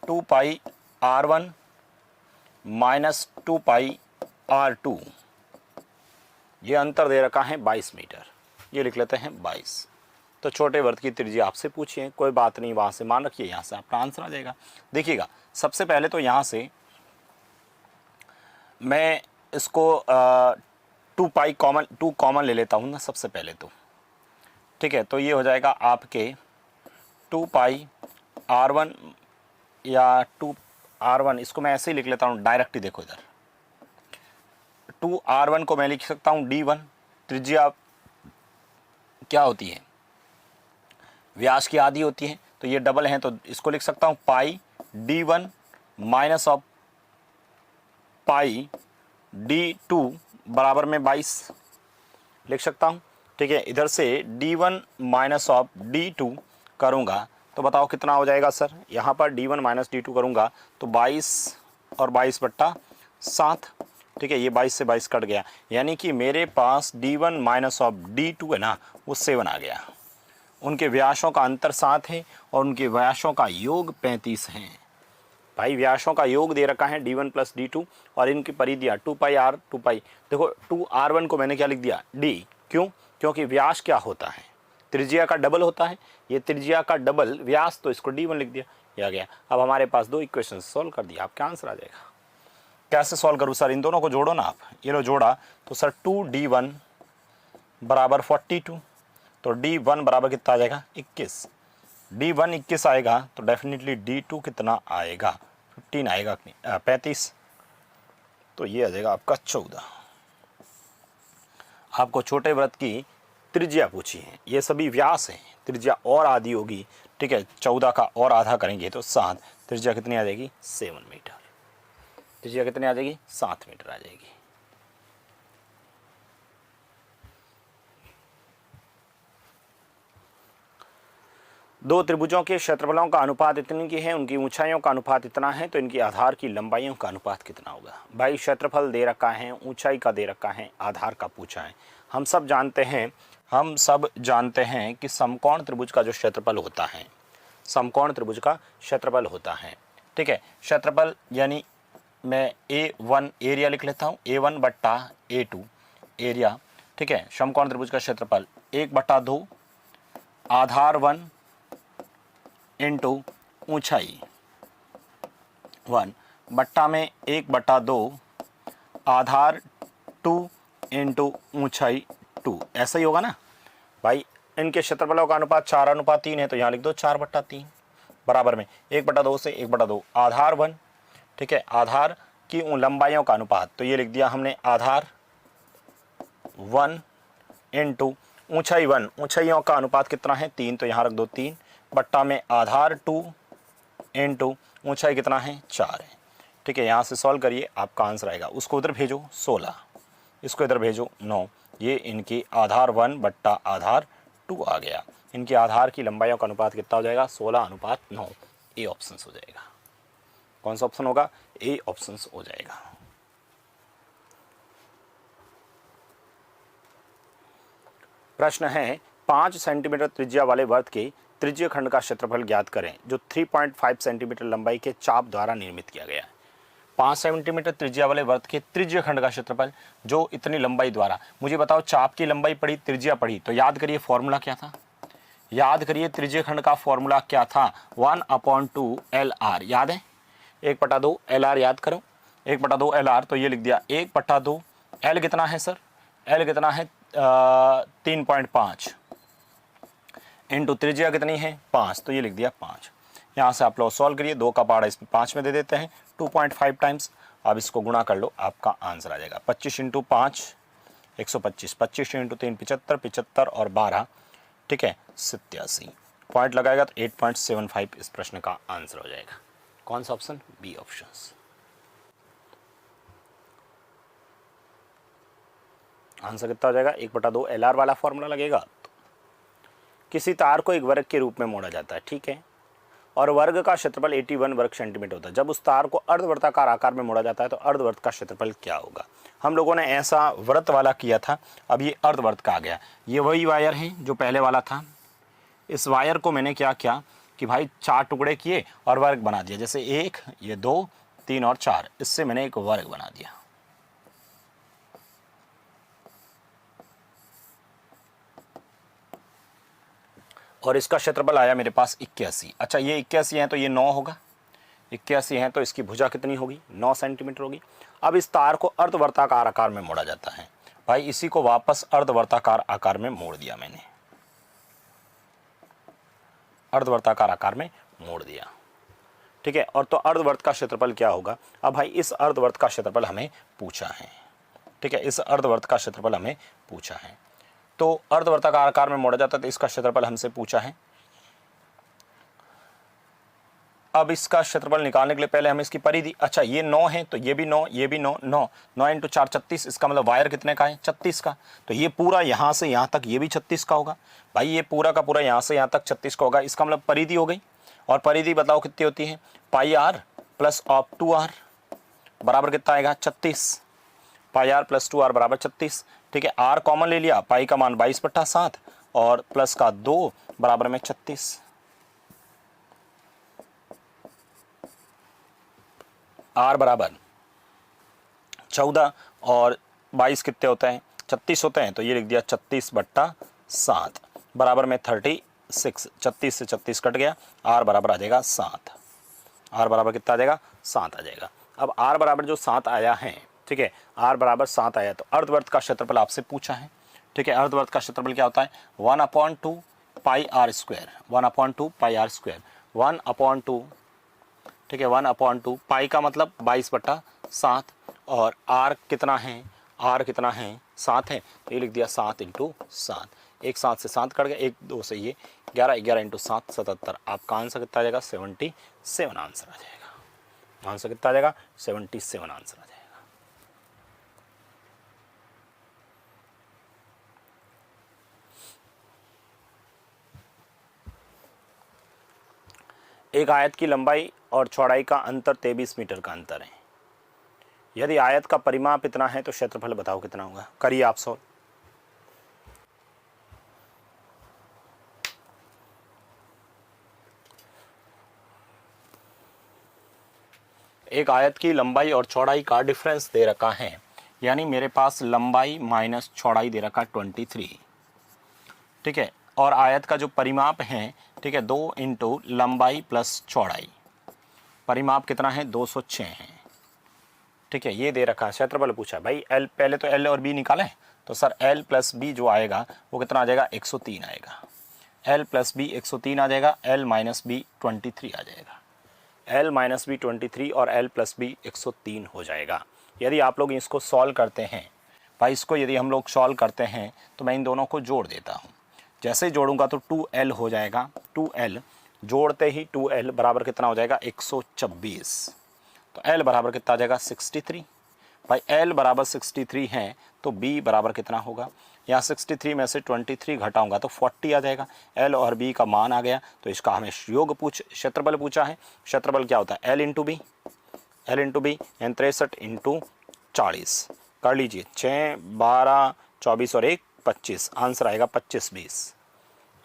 S1: 2πr1 - 2πr2, ये अंतर दे रखा है 22 मीटर, ये लिख लेते हैं 22। तो छोटे वृत्त की त्रिज्या आपसे पूछिए, कोई बात नहीं वहाँ से मान रखिए, यहाँ से आपका आंसर आ जाएगा। देखिएगा सबसे पहले तो यहाँ से मैं इसको 2 कॉमन ले लेता हूँ ना सबसे पहले तो, ठीक है तो ये हो जाएगा आपके 2πr1 या 2r1, इसको मैं ऐसे ही लिख लेता हूँ डायरेक्ट ही, देखो इधर 2r1 को मैं लिख सकता हूँ D1, त्रिज्या क्या होती है व्यास की आधी होती है, तो ये डबल है तो इसको लिख सकता हूँ πD1 - πD2 बराबर में 22 लिख सकता हूँ, ठीक है। इधर से D1 - D2 करूँगा तो बताओ कितना हो जाएगा सर, यहाँ पर D1 - D2 करूँगा तो 22 और 22/7, ठीक है ये 22 से 22 कट गया, यानी कि मेरे पास D1 - D2 है ना वो 7 आ गया। उनके व्यासों का अंतर 7 है और उनके व्यासों का योग 35 है। भाई व्यासों का योग दे रखा है D1 + D2 और इनकी परिधियाँ 2πr 2π, देखो 2r1 को मैंने क्या लिख दिया D, क्यों, क्योंकि व्यास क्या होता है त्रिज्या का डबल होता है, ये त्रिज्या का डबल व्यास, तो इसको D1 लिख दिया, ये आ गया। अब हमारे पास 2 इक्वेशन सॉल्व कर दिया, आपका आंसर आ जाएगा। कैसे सॉल्व करूँ सर, इन दोनों को जोड़ो ना आप, ये लो जोड़ा तो सर 2D1 बराबर 42, तो D1 बराबर कितना आ जाएगा 21, D1 21 आएगा तो डेफिनेटली D2 कितना आएगा 15 आएगा 35, तो ये आ जाएगा आपका 14। आपको छोटे वृत्त की त्रिज्या पूछी है, ये सभी व्यास हैं, त्रिज्या और आधी होगी, ठीक है 14 का और आधा करेंगे तो 7, त्रिज्या कितनी आ जाएगी 7 मीटर, त्रिज्या कितनी आ जाएगी 7 मीटर आ जाएगी। दो त्रिभुजों के क्षेत्रफलों का अनुपात इतनी की है, उनकी ऊंचाइयों का अनुपात इतना है, तो इनकी आधार की लंबाइयों का अनुपात कितना होगा। भाई क्षेत्रफल दे रखा है, ऊंचाई का दे रखा है, आधार का पूछा है। हम सब जानते हैं कि समकोण त्रिभुज का जो क्षेत्रफल होता है, समकोण त्रिभुज का क्षेत्रफल होता है, ठीक है। क्षेत्रफल यानी मैं A1 एरिया लिख लेता हूँ, A1 बट्टा A2 एरिया, ठीक है। समकोण त्रिभुज का क्षेत्रफल 1/2 आधार 1 इंटू ऊंचाई 1 बट्टा में 1/2 आधार 2 इंटू ऊंचाई 2, ऐसा ही होगा ना भाई। इनके क्षेत्रफलों का अनुपात 4:3 है, तो यहाँ लिख दो 4/3 बराबर में 1/2 से 1/2 आधार 1, ठीक है, आधार की लंबाइयों का अनुपात, तो ये लिख दिया हमने आधार 1 इंटू ऊंचाई 1, ऊंचाइयों का अनुपात कितना है 3, तो यहाँ रख दो 3 बट्टा में आधार 2 इंटू ऊंचाई कितना है 4 है, ठीक है। यहाँ से सॉल्व करिए, आपका आंसर आएगा, उसको उधर भेजो 16, इसको इधर भेजो 9, ये इनकी आधार 1 बट्टा आधार 2 आ गया। इनकी आधार की लंबाइयों का अनुपात कितना हो जाएगा 16:9। ए ऑप्शन हो जाएगा। कौन सा ऑप्शन होगा? ए ऑप्शन हो जाएगा। प्रश्न है 5 सेंटीमीटर त्रिज्या वाले वृत्त के त्रिज्य खंड का क्षेत्रफल ज्ञात करें जो 3.5 सेंटीमीटर लंबाई के चाप द्वारा निर्मित किया गया है। 5 सेंटीमीटर त्रिज्या वाले वृत्त के त्रिज्य खंड का क्षेत्रफल जो इतनी लंबाई द्वारा, मुझे बताओ चाप की लंबाई पढ़ी, त्रिज्या पढ़ी, तो याद करिए फॉर्मूला क्या था, याद करिए त्रिज्य खंड का फॉर्मूला क्या था, 1/2 LR, याद है 1/2 LR, याद करो 1/2 LR, तो ये लिख दिया 1/2 L कितना है सर, L कितना है 3.5 इंटू त्रिज्या कितनी है 5, तो ये लिख दिया 5। यहाँ से आप लोग सॉल्व करिए, 2 का पहाड़ा इसमें 5 में दे देते हैं 2.5 टाइम्स, अब इसको गुणा कर लो, आपका आंसर आ जाएगा 25 इंटू 5 125, 25 इंटू 3 75, 75 और 12, ठीक है 87, पॉइंट लगाएगा तो 8.75 इस प्रश्न का आंसर हो जाएगा। कौन सा ऑप्शन? B option. आंसर कितना हो जाएगा 1/2 LR वाला फॉर्मूला लगेगा। किसी तार को एक वर्ग के रूप में मोड़ा जाता है, ठीक है, और वर्ग का क्षेत्रफल 81 वर्ग सेंटीमीटर होता है। जब उस तार को अर्धवर्ताकार आकार में मोड़ा जाता है तो अर्धवृत्त का क्षेत्रफल क्या होगा? हम लोगों ने ऐसा वृत्त वाला किया था, अब ये अर्धवृत्त का आ गया। ये वही वायर है जो पहले वाला था, इस वायर को मैंने क्या किया कि भाई 4 टुकड़े किए और वर्ग बना दिया, जैसे 1, ये 2, 3 और 4, इससे मैंने एक वर्ग बना दिया। और इसका क्षेत्रफल आया मेरे पास 81। अच्छा ये 81 है तो ये 9 होगा, 81 है तो इसकी भुजा कितनी होगी 9 सेंटीमीटर होगी। अब इस तार को अर्धवर्ताकार आकार में मोड़ा जाता है, भाई इसी को वापस अर्धवर्ताकार आकार में मोड़ दिया मैंने, अर्धवर्ताकार आकार में मोड़ दिया, ठीक है। और तो अर्धवर्त का क्षेत्रफल क्या होगा? अब भाई इस अर्धवर्त का क्षेत्रफल हमें पूछा है, ठीक है, इस अर्धवर्त का क्षेत्रफल हमें पूछा है, तो अर्धवर्ताकार आकार में मोड़ा जाता है तो इसका क्षेत्रफल हमसे पूछा है। अब इसका क्षेत्रफल निकालने के लिए पहले हमें इसकी परिधि, अच्छा ये 9 है तो ये भी 9, ये भी 9, 9 9 इंटू 4 36, इसका मतलब वायर कितने का है 36 का, तो ये पूरा यहाँ से यहाँ तक ये भी 36 का होगा, भाई ये पूरा का पूरा यहाँ से यहाँ तक 36 का होगा, इसका मतलब परिधि हो गई। और परिधि बताओ कितनी होती है, πr प्लस ऑफ 2r बराबर कितना आएगा 36, πr प्लस 2r बराबर 36, ठीक है। r कॉमन ले लिया, पाई का मान 22/7 और प्लस का 2 बराबर में 36, r बराबर 14 और 22 कितने होते हैं 36 होते हैं, तो ये लिख दिया 36/7 बराबर में 36, 36 से 36 कट गया, r बराबर आ जाएगा 7, r बराबर कितना आ जाएगा 7 आ जाएगा। अब r बराबर जो 7 आया है, ठीक है, r बराबर 7 आया तो अर्धवृत्त का क्षेत्रफल आपसे पूछा है, ठीक है। अर्धवृत्त का क्षेत्रफल क्या होता है 1/2 πr², 1/2 πr², 1/2, ठीक है, 1/2 पाई का मतलब 22/7 और r कितना है, r कितना है 7 है, तो ये लिख दिया 7 इंटू 7, एक 7 से 7 कट गया, एक 2 से ये 11, 11 इंटू 7 77, आपका आंसर कितना आ जाएगा 77 आंसर आ जाएगा। आंसर कितना आ जाएगा 77 आंसर आ जाएगा। एक आयत की लंबाई और चौड़ाई का अंतर 23 मीटर का अंतर है। यदि आयत का परिमाप इतना है तो क्षेत्रफल बताओ कितना होगा? करिए आप सॉल्व। एक आयत की लंबाई और चौड़ाई का डिफरेंस दे रखा है, यानी मेरे पास लंबाई माइनस चौड़ाई दे रखा 23, ठीक है, और आयत का जो परिमाप है, ठीक है, 2 इंटू लंबाई प्लस चौड़ाई, परिमाप कितना है 206 है, ठीक है, ये दे रखा है, क्षेत्रफल पूछा भाई एल, पहले तो एल और बी निकालें, तो सर एल प्लस बी जो आएगा वो कितना आ जाएगा, 103 आएगा। एल प्लस बी 103 आ जाएगा, एल माइनस बी 23 आ जाएगा। एल माइनस बी 23 और एल प्लस बी 103 हो जाएगा। यदि आप लोग इसको सॉल्व करते हैं भाई, इसको यदि हम लोग सॉल्व करते हैं तो मैं इन दोनों को जोड़ देता हूँ। जैसे ही जोड़ूंगा तो 2l हो जाएगा, 2l जोड़ते ही 2l बराबर कितना हो जाएगा, 124। तो l बराबर कितना आ जाएगा, 63। भाई l बराबर 63 है तो b बराबर कितना होगा, यहाँ 63 में से 23 घटाऊंगा तो 40 आ जाएगा। l और b का मान आ गया, तो इसका हमें योग क्षेत्रफल पूछा है। क्षेत्रफल क्या होता है, l इंटू बी, यानी 63 इंटू 40 कर लीजिए, 6 12 24 और 1 25, आंसर आएगा 25 20।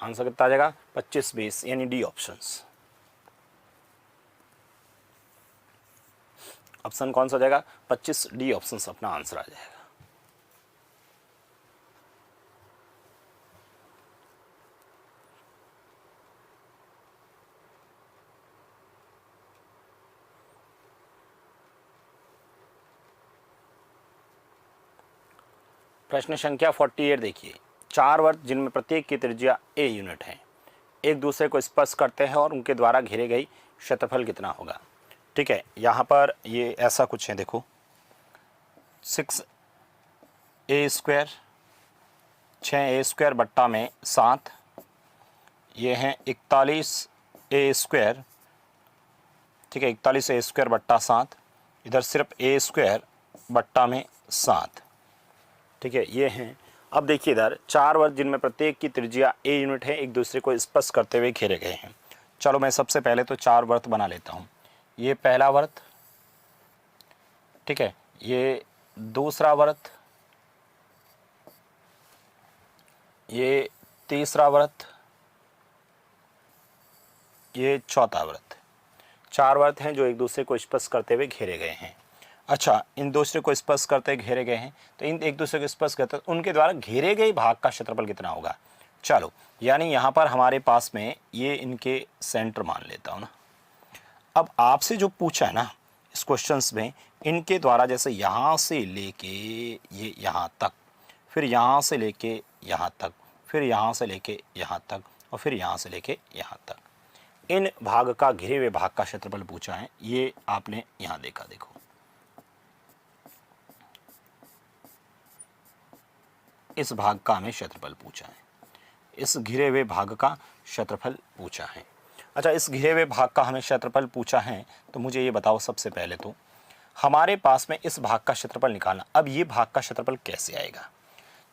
S1: आंसर कितना आ जाएगा, 25 20, यानी डी ऑप्शंस। ऑप्शन कौन सा हो जाएगा, 25 डी ऑप्शंस अपना आंसर आ जाएगा। प्रश्न संख्या 48 देखिए, 4 वर्ग जिनमें प्रत्येक की त्रिज्या a यूनिट है, एक दूसरे को स्पर्श करते हैं और उनके द्वारा घेरे गई क्षेत्रफल कितना होगा। ठीक है, यहाँ पर ये ऐसा कुछ है, देखो 6a स्क्वायर, 6a स्क्वायर बट्टा में 7, ये हैं 41a स्क्वायर। ठीक है, 41a स्क्वायर बट्टा 7, इधर सिर्फ a स्क्वायर बट्टा में 7। ठीक है, ये हैं। अब देखिए इधर 4 वर्ग जिनमें प्रत्येक की त्रिज्या a यूनिट है, एक दूसरे को स्पर्श करते हुए घेरे गए हैं। चलो मैं सबसे पहले तो 4 वर्ग बना लेता हूँ। ये पहला वर्ग, ठीक है, ये दूसरा वर्ग, ये तीसरा वर्ग, ये चौथा वर्ग। 4 वर्ग हैं जो एक दूसरे को स्पर्श करते हुए घेरे गए हैं। अच्छा, इन दूसरे को स्पर्श करते घेरे गए हैं, तो इन एक दूसरे को स्पर्श करते उनके द्वारा घेरे गए भाग का क्षेत्रफल कितना होगा। चलो, यानी यहाँ पर हमारे पास में ये इनके सेंटर मान लेता हूँ ना। अब आपसे जो पूछा है ना इस क्वेश्चंस में, इनके द्वारा जैसे यहाँ से लेके ये यहाँ तक, फिर यहाँ से लेके यहाँ तक, फिर यहाँ से लेके यहाँ तक, और फिर यहाँ से लेके यहाँ तक, इन भाग का घिरे हुए भाग का क्षेत्रफल पूछा है। ये आपने यहाँ देखा, देखो इस भाग का हमें क्षेत्रफल पूछा है, इस घिरे हुए भाग का क्षेत्रफल पूछा है। अच्छा, इस घिरे हुए भाग का हमें क्षेत्रफल पूछा है, तो मुझे ये बताओ सबसे पहले तो हमारे पास में इस भाग का क्षेत्रफल निकालना। अब ये भाग का क्षेत्रफल कैसे आएगा।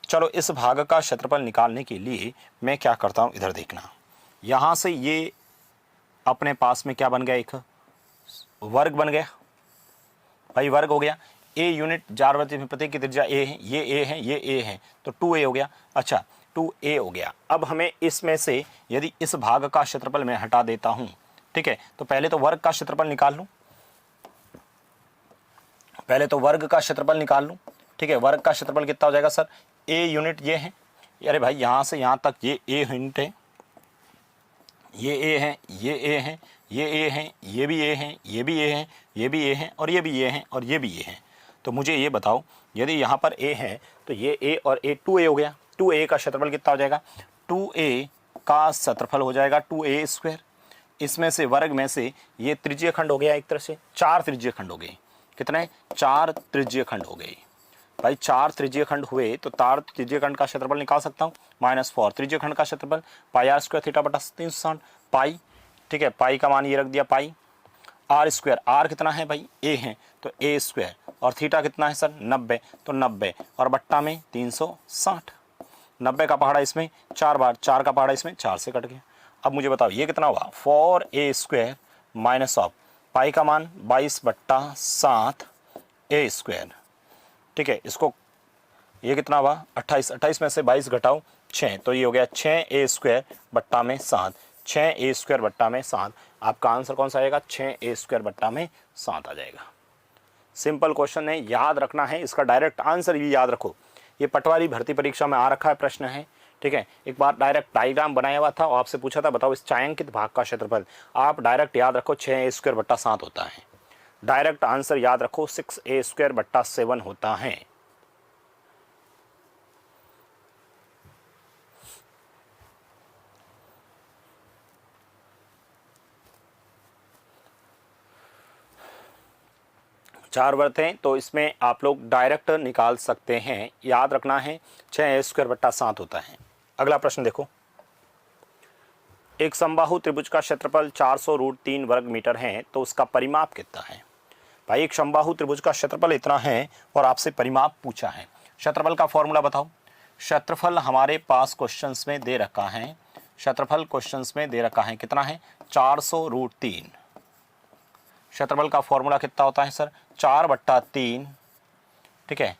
S1: चलो, इस भाग का क्षेत्रफल निकालने के लिए मैं क्या करता हूँ, इधर देखना, यहाँ से ये अपने पास में क्या बन गया, एक वर्ग बन गया भाई, वर्ग हो गया। a यूनिट 4 वर्ग में प्रत्येक की त्रिज्या a है, ये a है, ये a है, तो 2a हो गया। अच्छा, 2a हो गया। अब हमें इसमें से यदि इस भाग का क्षेत्रफल मैं हटा देता हूं, ठीक है, तो पहले तो वर्ग का क्षेत्रफल निकाल लूं, पहले तो वर्ग का क्षेत्रफल निकाल लूं। ठीक है, वर्ग का क्षेत्रफल कितना हो जाएगा सर, a यूनिट ये है, अरे भाई यहाँ से यहाँ तक ये a यूनिट है, ये a है, ये a है, ये a है, ये भी a है, ये भी a है, ये भी a है, और ये भी a है, और ये भी a है। तो मुझे ये बताओ, यदि यहाँ पर a है तो ये a और a 2a हो गया। 2a का क्षेत्रफल कितना हो जाएगा, 2a का क्षेत्रफल हो जाएगा 2a स्क्वायर। इसमें से वर्ग में से ये त्रिज्यीय खंड हो गया, एक तरह से 4 त्रिज्यीय खंड हो गए। कितने, 4 त्रिज्यीय खंड हो गए भाई। 4 त्रिज्यीय खंड हुए तो 4 त्रिज्यीय खंड का क्षेत्रफल निकाल सकता हूँ। -4 त्रिज्यीय खंड का क्षेत्रफल, पाई आर स्क्वायर थीटा बटा 360 पाई। ठीक है, पाई का मान ये रख दिया पाई। आर स्क्वायर, आर कितना है भाई, a है, तो a स्क्वायर, और थीटा कितना है सर 90, तो 90 और बट्टा में 360। 90 का पहाड़ा इसमें 4 बार, 4 का पहाड़ा इसमें 4 से कट गया। अब मुझे बताओ ये कितना हुआ, 4a स्क्वायर माइनस ऑफ पाई का मान 22/7 a स्क्वायर। ठीक है, इसको ये कितना हुआ 28, 28 में से 22 घटाओ 6, तो ये हो गया 6a स्क्वायर बट्टा में 7, 6a स्क्वायर बट्टा में 7। आपका आंसर कौन सा आएगा, 6a स्क्वायर बट्टा में 7 आ जाएगा। सिंपल क्वेश्चन है, याद रखना है, इसका डायरेक्ट आंसर भी याद रखो। ये पटवारी भर्ती परीक्षा में आ रखा है प्रश्न है। ठीक है, एक बार डायरेक्ट डायग्राम बनाया हुआ था और आपसे पूछा था बताओ इस छायांकित भाग का क्षेत्रफल। आप डायरेक्ट याद रखो 6a स्क्वायर बट्टा 7 होता है। डायरेक्ट आंसर याद रखो 6a² बट्टा 7 होता है। चार वर्त हैं तो इसमें आप लोग डायरेक्ट निकाल सकते हैं। याद रखना है 6a² बट्टा 7 होता है। अगला प्रश्न देखो, एक समबाहु त्रिभुज का क्षेत्रफल 400√3 वर्ग मीटर है तो उसका परिमाप कितना है। भाई एक समबाहु त्रिभुज का क्षेत्रफल इतना है और आपसे परिमाप पूछा है। क्षेत्रफल का फॉर्मूला बताओ। क्षेत्रफल हमारे पास क्वेश्चंस में दे रखा है, क्षेत्रफल क्वेश्चंस में दे रखा है कितना है 400√3। क्षेत्रफल का फॉर्मूला कितना होता है सर 4/3, ठीक है।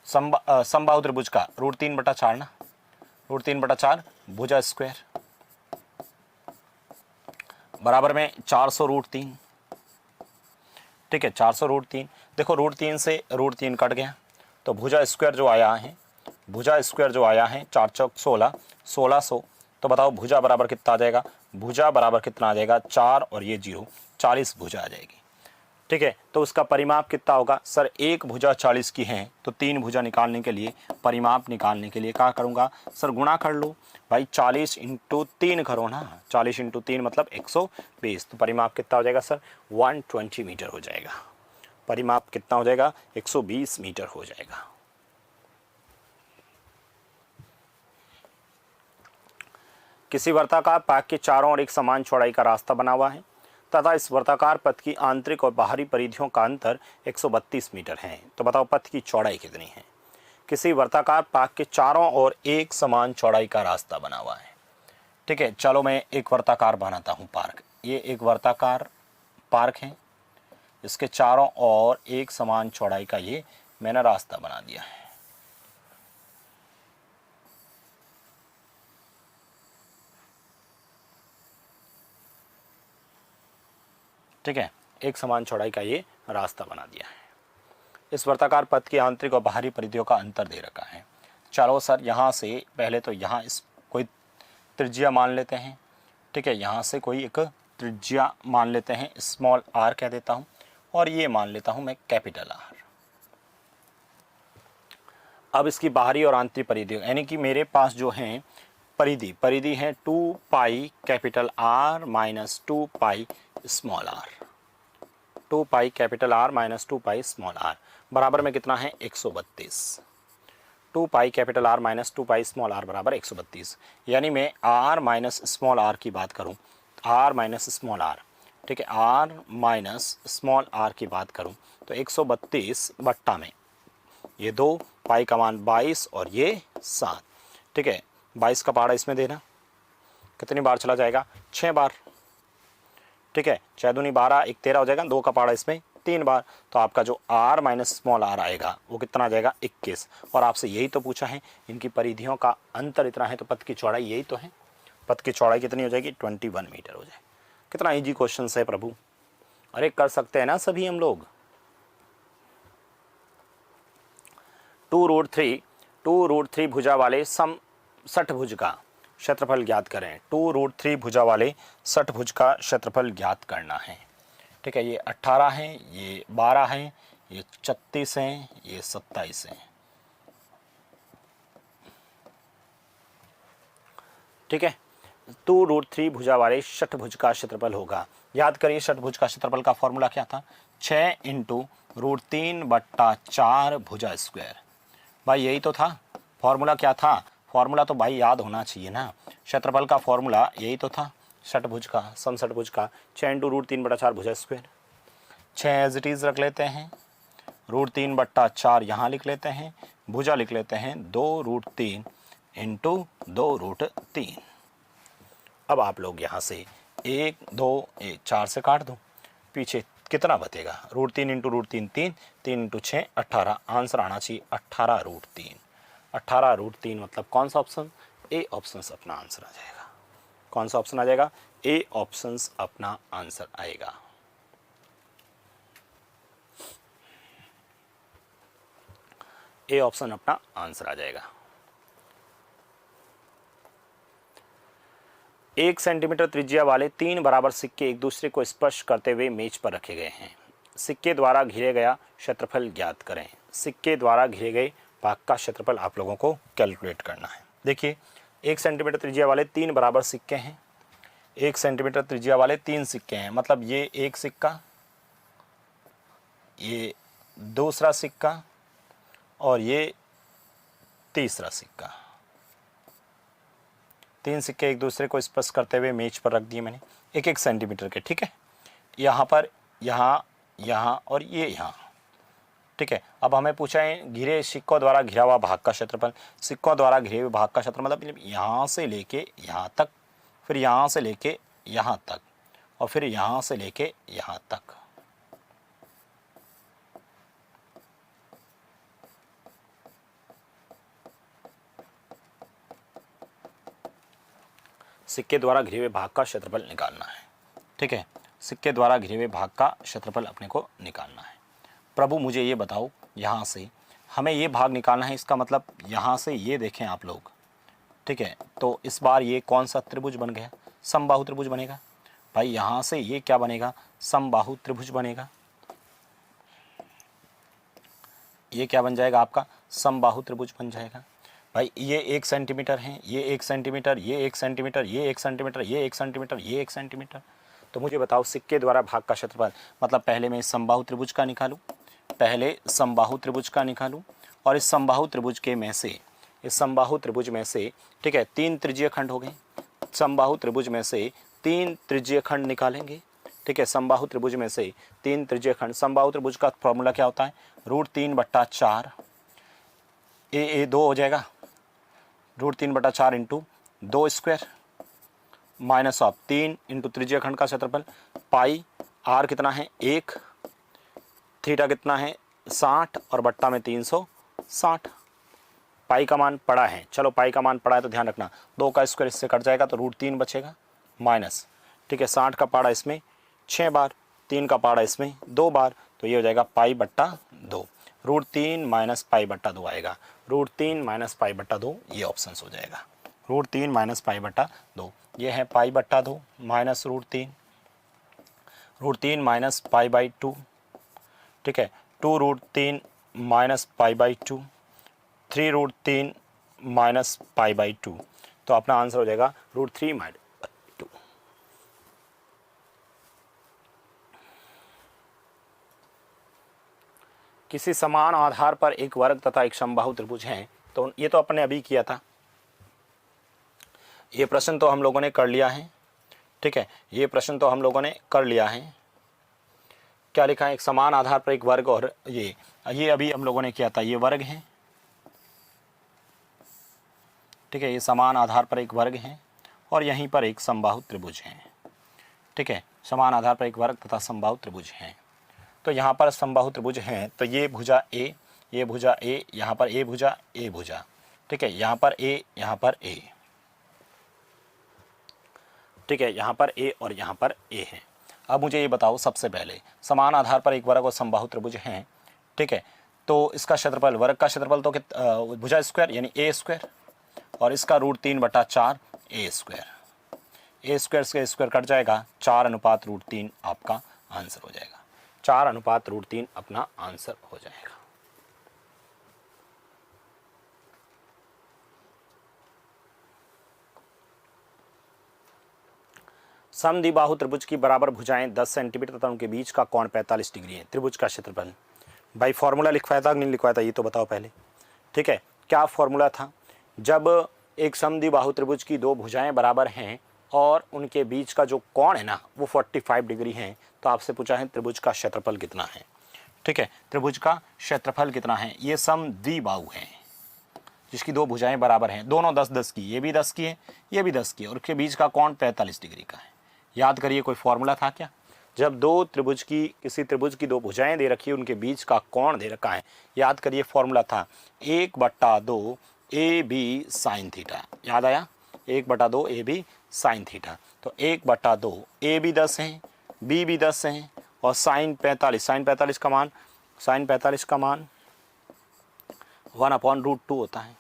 S1: समबाहु त्रिभुज का √3/4 ना, √3/4 भुजा स्क्वायर बराबर में 400√3, ठीक है। 400√3 देखो √3 से √3 कट गया तो भुजा स्क्वायर जो आया है, भुजा स्क्वायर जो आया है 4 चौक 16, 1600। तो बताओ भुजा बराबर कितना आ जाएगा, भुजा बराबर कितना आ जाएगा 4 और ये 0, 40 भुजा आ जाएगी, ठीक है। तो उसका परिमाप कितना होगा सर, एक भुजा 40 की है तो 3 भुजा निकालने के लिए, परिमाप निकालने के लिए क्या करूँगा सर, गुणा कर लो भाई। 40 × 3 करो ना, 40 × 3 मतलब 120। तो परिमाप कितना हो जाएगा सर 120 मीटर हो जाएगा। परिमाप कितना हो जाएगा 120 मीटर हो जाएगा। किसी वर्ताकार पाक के चारों ओर एक समान चौड़ाई का रास्ता बना हुआ है तथा इस वर्ताकार पथ की आंतरिक और बाहरी परिधियों का अंतर 132 मीटर है। तो बताओ पथ की चौड़ाई कितनी है। किसी वर्ताकार पाक के चारों ओर एक समान चौड़ाई का रास्ता बना हुआ है, ठीक है। चलो मैं एक वर्ताकार बनाता हूँ पार्क। ये एक वर्ताकार पार्क है, इसके चारों ओर एक समान चौड़ाई का ये मैंने रास्ता बना दिया है, ठीक है। एक समान चौड़ाई का ये रास्ता बना दिया है। इस वर्ताकार पथ की आंतरिक और बाहरी परिधियों का अंतर दे रखा है। चलो सर यहाँ से पहले तो यहाँ इस कोई त्रिज्या मान लेते हैं, ठीक है। यहाँ से कोई एक त्रिज्या मान लेते हैं, स्मॉल r कह देता हूँ, और ये मान लेता हूँ मैं कैपिटल R। अब इसकी बाहरी और आंतरिक परिधि यानी कि मेरे पास जो है परिधि है 2 pi capital R minus 2 pi small r, 2 pi capital R minus 2 pi small r बराबर में कितना है 132। 2 pi capital R minus 2 pi small r बराबर 132। यानी मैं r माइनस स्मॉल r की बात करूं, r माइनस स्मॉल r, ठीक है, r माइनस स्मॉल r की बात करूं तो 132 बट्टा में ये 2 पाई का मान 22 और ये 7, ठीक है। 22 का पहाड़ा इसमें देना, कितनी बार चला जाएगा 6 बार, ठीक है। 6 दूनी 12, 1 13 हो जाएगा, 2 का पहाड़ा इसमें 3 बार। तो आपका जो r माइनस स्मॉल r आएगा वो कितना आ जाएगा 21। और आपसे यही तो पूछा है, इनकी परिधियों का अंतर इतना है तो पथ की चौड़ाई यही तो है। पथ की चौड़ाई कितनी हो जाएगी 21 मीटर हो जाएगी। कितना इजी क्वेश्चन है प्रभु, अरे कर सकते हैं ना सभी हम लोग। 2√3 भुजा वाले षटभुज का क्षेत्रफल ज्ञात करें। 2√3 भुजा वाले षटभुज का क्षेत्रफल ज्ञात करना है, ठीक है। ये 18 है, ये 12 है, ये 36 है, ये 27 है, ठीक है। 2√3 भुजा वाले षटभुज का क्षेत्रफल होगा। याद करिए षटभुज का क्षेत्रफल का फॉर्मूला क्या था 6 × √3/4 भुजा स्क्वायर। भाई यही तो था फॉर्मूला। क्या था फॉर्मूला, तो भाई याद होना चाहिए ना। क्षेत्रफल का फॉर्मूला यही तो था षटभुज का, समषटभुज का 6 × √3/4 भुजा स्क्वायर। 6 एज इट इज़ रख लेते हैं, √3/4 यहाँ लिख लेते हैं, भुजा लिख लेते हैं 2√3 × 2√3। अब आप लोग यहाँ से 1 2 1 4 से काट दो, पीछे कितना बचेगा √3 × √3 3, 3 × 6 18। आंसर आना चाहिए 18√3। 18√3 मतलब कौन सा ऑप्शन, ए ऑप्शन अपना आंसर आ जाएगा। कौन सा ऑप्शन आ जाएगा, ए ऑप्शन अपना आंसर आएगा। ए ऑप्शन अपना आंसर आ जाएगा। 1 सेंटीमीटर त्रिज्या वाले 3 बराबर सिक्के एक दूसरे को स्पर्श करते हुए मेज पर रखे गए हैं। सिक्के द्वारा घिरे गया क्षेत्रफल ज्ञात करें। सिक्के द्वारा घिरे गए भाग का क्षेत्रफल आप लोगों को कैलकुलेट करना है। देखिए 1 सेंटीमीटर त्रिज्या वाले 3 बराबर सिक्के हैं। 1 सेंटीमीटर त्रिज्या वाले 3 सिक्के हैं, मतलब ये एक सिक्का, ये दूसरा सिक्का और ये तीसरा सिक्का। 3 सिक्के एक दूसरे को स्पर्श करते हुए मेज पर रख दिए मैंने 1-1 सेंटीमीटर के। ठीक है, यहाँ पर, यहाँ, यहाँ और ये यहाँ। ठीक है, अब हमें पूछा है घिरे सिक्कों द्वारा घिरा हुआ भाग का क्षेत्रफल। सिक्कों द्वारा घिरे हुए भाग का क्षेत्रफल मतलब यहाँ से लेके यहाँ तक, फिर यहाँ से लेके यहाँ तक और फिर यहाँ से लेके यहाँ तक। सिक्के द्वारा घिरे हुए भाग का क्षेत्रफल निकालना है। ठीक है, सिक्के द्वारा घिरे हुए भाग का क्षेत्रफल अपने को निकालना है। प्रभु मुझे ये बताओ, यहाँ से हमें ये भाग निकालना है, इसका मतलब यहाँ से ये देखें आप लोग। ठीक है, तो इस बार ये कौन सा त्रिभुज बन गया? समबाहु त्रिभुज बनेगा। भाई यहाँ से ये क्या बनेगा? समबाहु त्रिभुज बनेगा। ये क्या बन जाएगा आपका? समबाहु त्रिभुज बन जाएगा। भाई ये 1 सेंटीमीटर है, ये 1 सेंटीमीटर, ये 1 सेंटीमीटर, ये 1 सेंटीमीटर, ये 1 सेंटीमीटर, ये 1 सेंटीमीटर। तो मुझे बताओ सिक्के द्वारा भाग का क्षेत्रफल, मतलब पहले मैं इस समबाहु त्रिभुज का निकालूं, पहले समबाहु त्रिभुज का निकालूं और इस समबाहु त्रिभुज के में से, इस समबाहु त्रिभुज में से, ठीक है, 3 त्रिज्यीय खंड हो गए। समबाहु त्रिभुज में से 3 त्रिज्यीय खंड निकालेंगे। ठीक है, समबाहु त्रिभुज में से 3 त्रिज्यीय खंड। समबाहु त्रिभुज का फॉर्मूला क्या होता है? √3/4 ए 2 हो जाएगा, √3/4 into 2 square minus of 3 into त्रिज्यीय खंड का क्षेत्रफल पाई। आर कितना है? 1, थीटा कितना है? 60 और बट्टा में 360। पाई का मान पड़ा है, चलो पाई का मान पड़ा है तो ध्यान रखना 2 का स्क्वायर इससे कट जाएगा तो √3 बचेगा माइनस। ठीक है, 60 का पाड़ा इसमें 6 बार, 3 का पाड़ा इसमें 2 बार, तो ये हो जाएगा पाई/2। √3 माइनस पाई/2 आएगा। √3 माइनस पाई/2 ये ऑप्शन हो जाएगा। √3 माइनस पाई/2 ये है पाई/2 माइनस √3, √3 माइनस पाई/2। ठीक है, 2√3 माइनस पाई/2, 3√3 माइनस पाई/2। तो अपना आंसर हो जाएगा √3 माइनस 2। किसी समान आधार पर एक वर्ग तथा एक समबाहु त्रिभुज है, तो ये तो अपने अभी किया था, ये प्रश्न तो हम लोगों ने कर लिया है। ठीक है, ये प्रश्न तो हम लोगों ने कर लिया है। क्या लिखा है? एक समान आधार पर एक वर्ग, और ये अभी हम लोगों ने किया था, ये वर्ग है। ठीक है, ये समान आधार पर एक वर्ग है और यहीं पर एक समबाहु त्रिभुज है। ठीक है, समान आधार पर एक वर्ग तथा समबाहु त्रिभुज है। तो यहाँ पर समबाहु त्रिभुज है, तो ये भुजा ए, ये भुजा ए, यहाँ पर ए भुजा, ए भुजा। ठीक है, यहाँ पर ए, यहाँ पर ए। ठीक है, यहाँ पर ए और यहाँ पर ए है। अब मुझे ये बताओ, सबसे पहले समान आधार पर एक वर्ग और समबाहु त्रिभुज हैं। ठीक है, तो इसका क्षेत्रफल, वर्ग का क्षेत्रफल तो भुजा स्क्वायर यानी ए स्क्वायर, और इसका √3/4 ए स्क्वायर। ए स्क्वायर से स्क्वायर कट जाएगा, 4:√3 आपका आंसर हो जाएगा। 4:√3 अपना आंसर हो जाएगा। समद्विबाहु त्रिभुज की बराबर भुजाएं 10 सेंटीमीटर तथा उनके बीच का कोण 45 डिग्री है। त्रिभुज का क्षेत्रफल। भाई फॉर्मूला लिखवाया था कि नहीं लिखवाया था, ये तो बताओ पहले। ठीक है, क्या फॉर्मूला था? जब एक समद्विबाहु त्रिभुज की 2 भुजाएं बराबर हैं और उनके बीच का जो कोण है ना वो 45 डिग्री है, तो आपसे पूछा है त्रिभुज का क्षेत्रफल कितना है। ठीक है, त्रिभुज का क्षेत्रफल कितना है? ये समद्विबाहु है जिसकी 2 भुजाएं बराबर हैं, दोनों 10-10 की, ये भी 10 की है, ये भी 10 की है, और उसके बीच का कोण 45 डिग्री का है। याद करिए, कोई फॉर्मूला था क्या? जब किसी त्रिभुज की 2 भुजाएं दे रखी है, उनके बीच का कोण दे रखा है, याद करिए फॉर्मूला था 1/2 AB साइन थीटा। याद आया? 1/2 AB साइन थीटा। तो 1/2 ए भी 10 है, बी भी 10 है, और साइन 45 का मान 1/√2 होता है।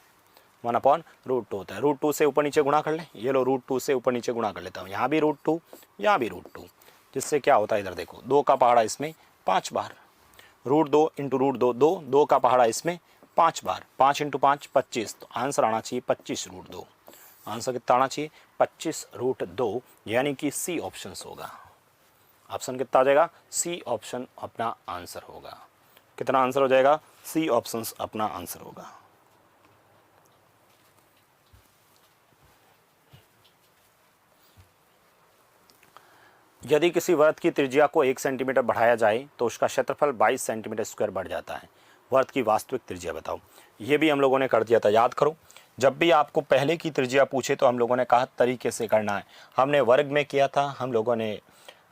S1: 1/√2 होता है। √2 से ऊपर नीचे गुणा कर लें, ये लो √2 से ऊपर नीचे गुणा कर लेता हूँ, यहाँ भी √2 यहाँ भी √2, जिससे क्या होता है इधर देखो 2 का पहाड़ा इसमें 5 बार, √2 इंटू √2 2, 2 का पहाड़ा इसमें 5 बार, 5 इंटू 5 25, तो आंसर आना चाहिए 25√2। आंसर कितना आना चाहिए 25√2, यानी कि सी ऑप्शन होगा। ऑप्शन कितना आ जाएगा, सी ऑप्शन अपना आंसर होगा। कितना आंसर हो जाएगा, सी ऑप्शन अपना आंसर होगा। यदि किसी वृत्त की त्रिज्या को 1 सेंटीमीटर बढ़ाया जाए तो उसका क्षेत्रफल 22 सेंटीमीटर स्क्वायर बढ़ जाता है। वृत्त की वास्तविक त्रिज्या बताओ। ये भी हम लोगों ने कर दिया था, याद करो। जब भी आपको पहले की त्रिज्या पूछे तो हम लोगों ने कहा तरीके से करना है। हमने वर्ग में किया था, हम लोगों ने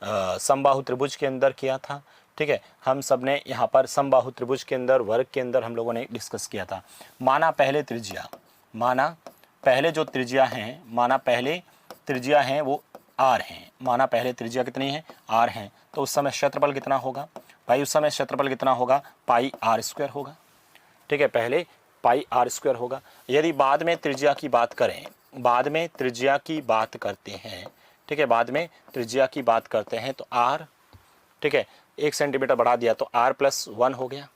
S1: समबाहु त्रिभुज के अंदर किया था, ठीक है। हम सब ने यहाँ पर समबाहु त्रिभुज के अंदर, वर्ग के अंदर हम लोगों ने डिस्कस किया था। माना पहले त्रिज्या, माना पहले जो त्रिज्या हैं, माना पहले त्रिज्या हैं वो आर हैं, माना पहले त्रिज्या कितनी है आर हैं, तो उस समय क्षेत्रफल कितना होगा भाई, उस समय क्षेत्रफल कितना होगा पाई आर स्क्वायर होगा, ठीक है। पहले पाई आर स्क्वायर होगा। यदि बाद में त्रिज्या की बात करें, बाद में त्रिज्या की बात करते हैं, ठीक है, बाद में त्रिज्या की बात करते हैं तो आर, ठीक है, 1 सेंटीमीटर बढ़ा दिया तो r+1 हो गया,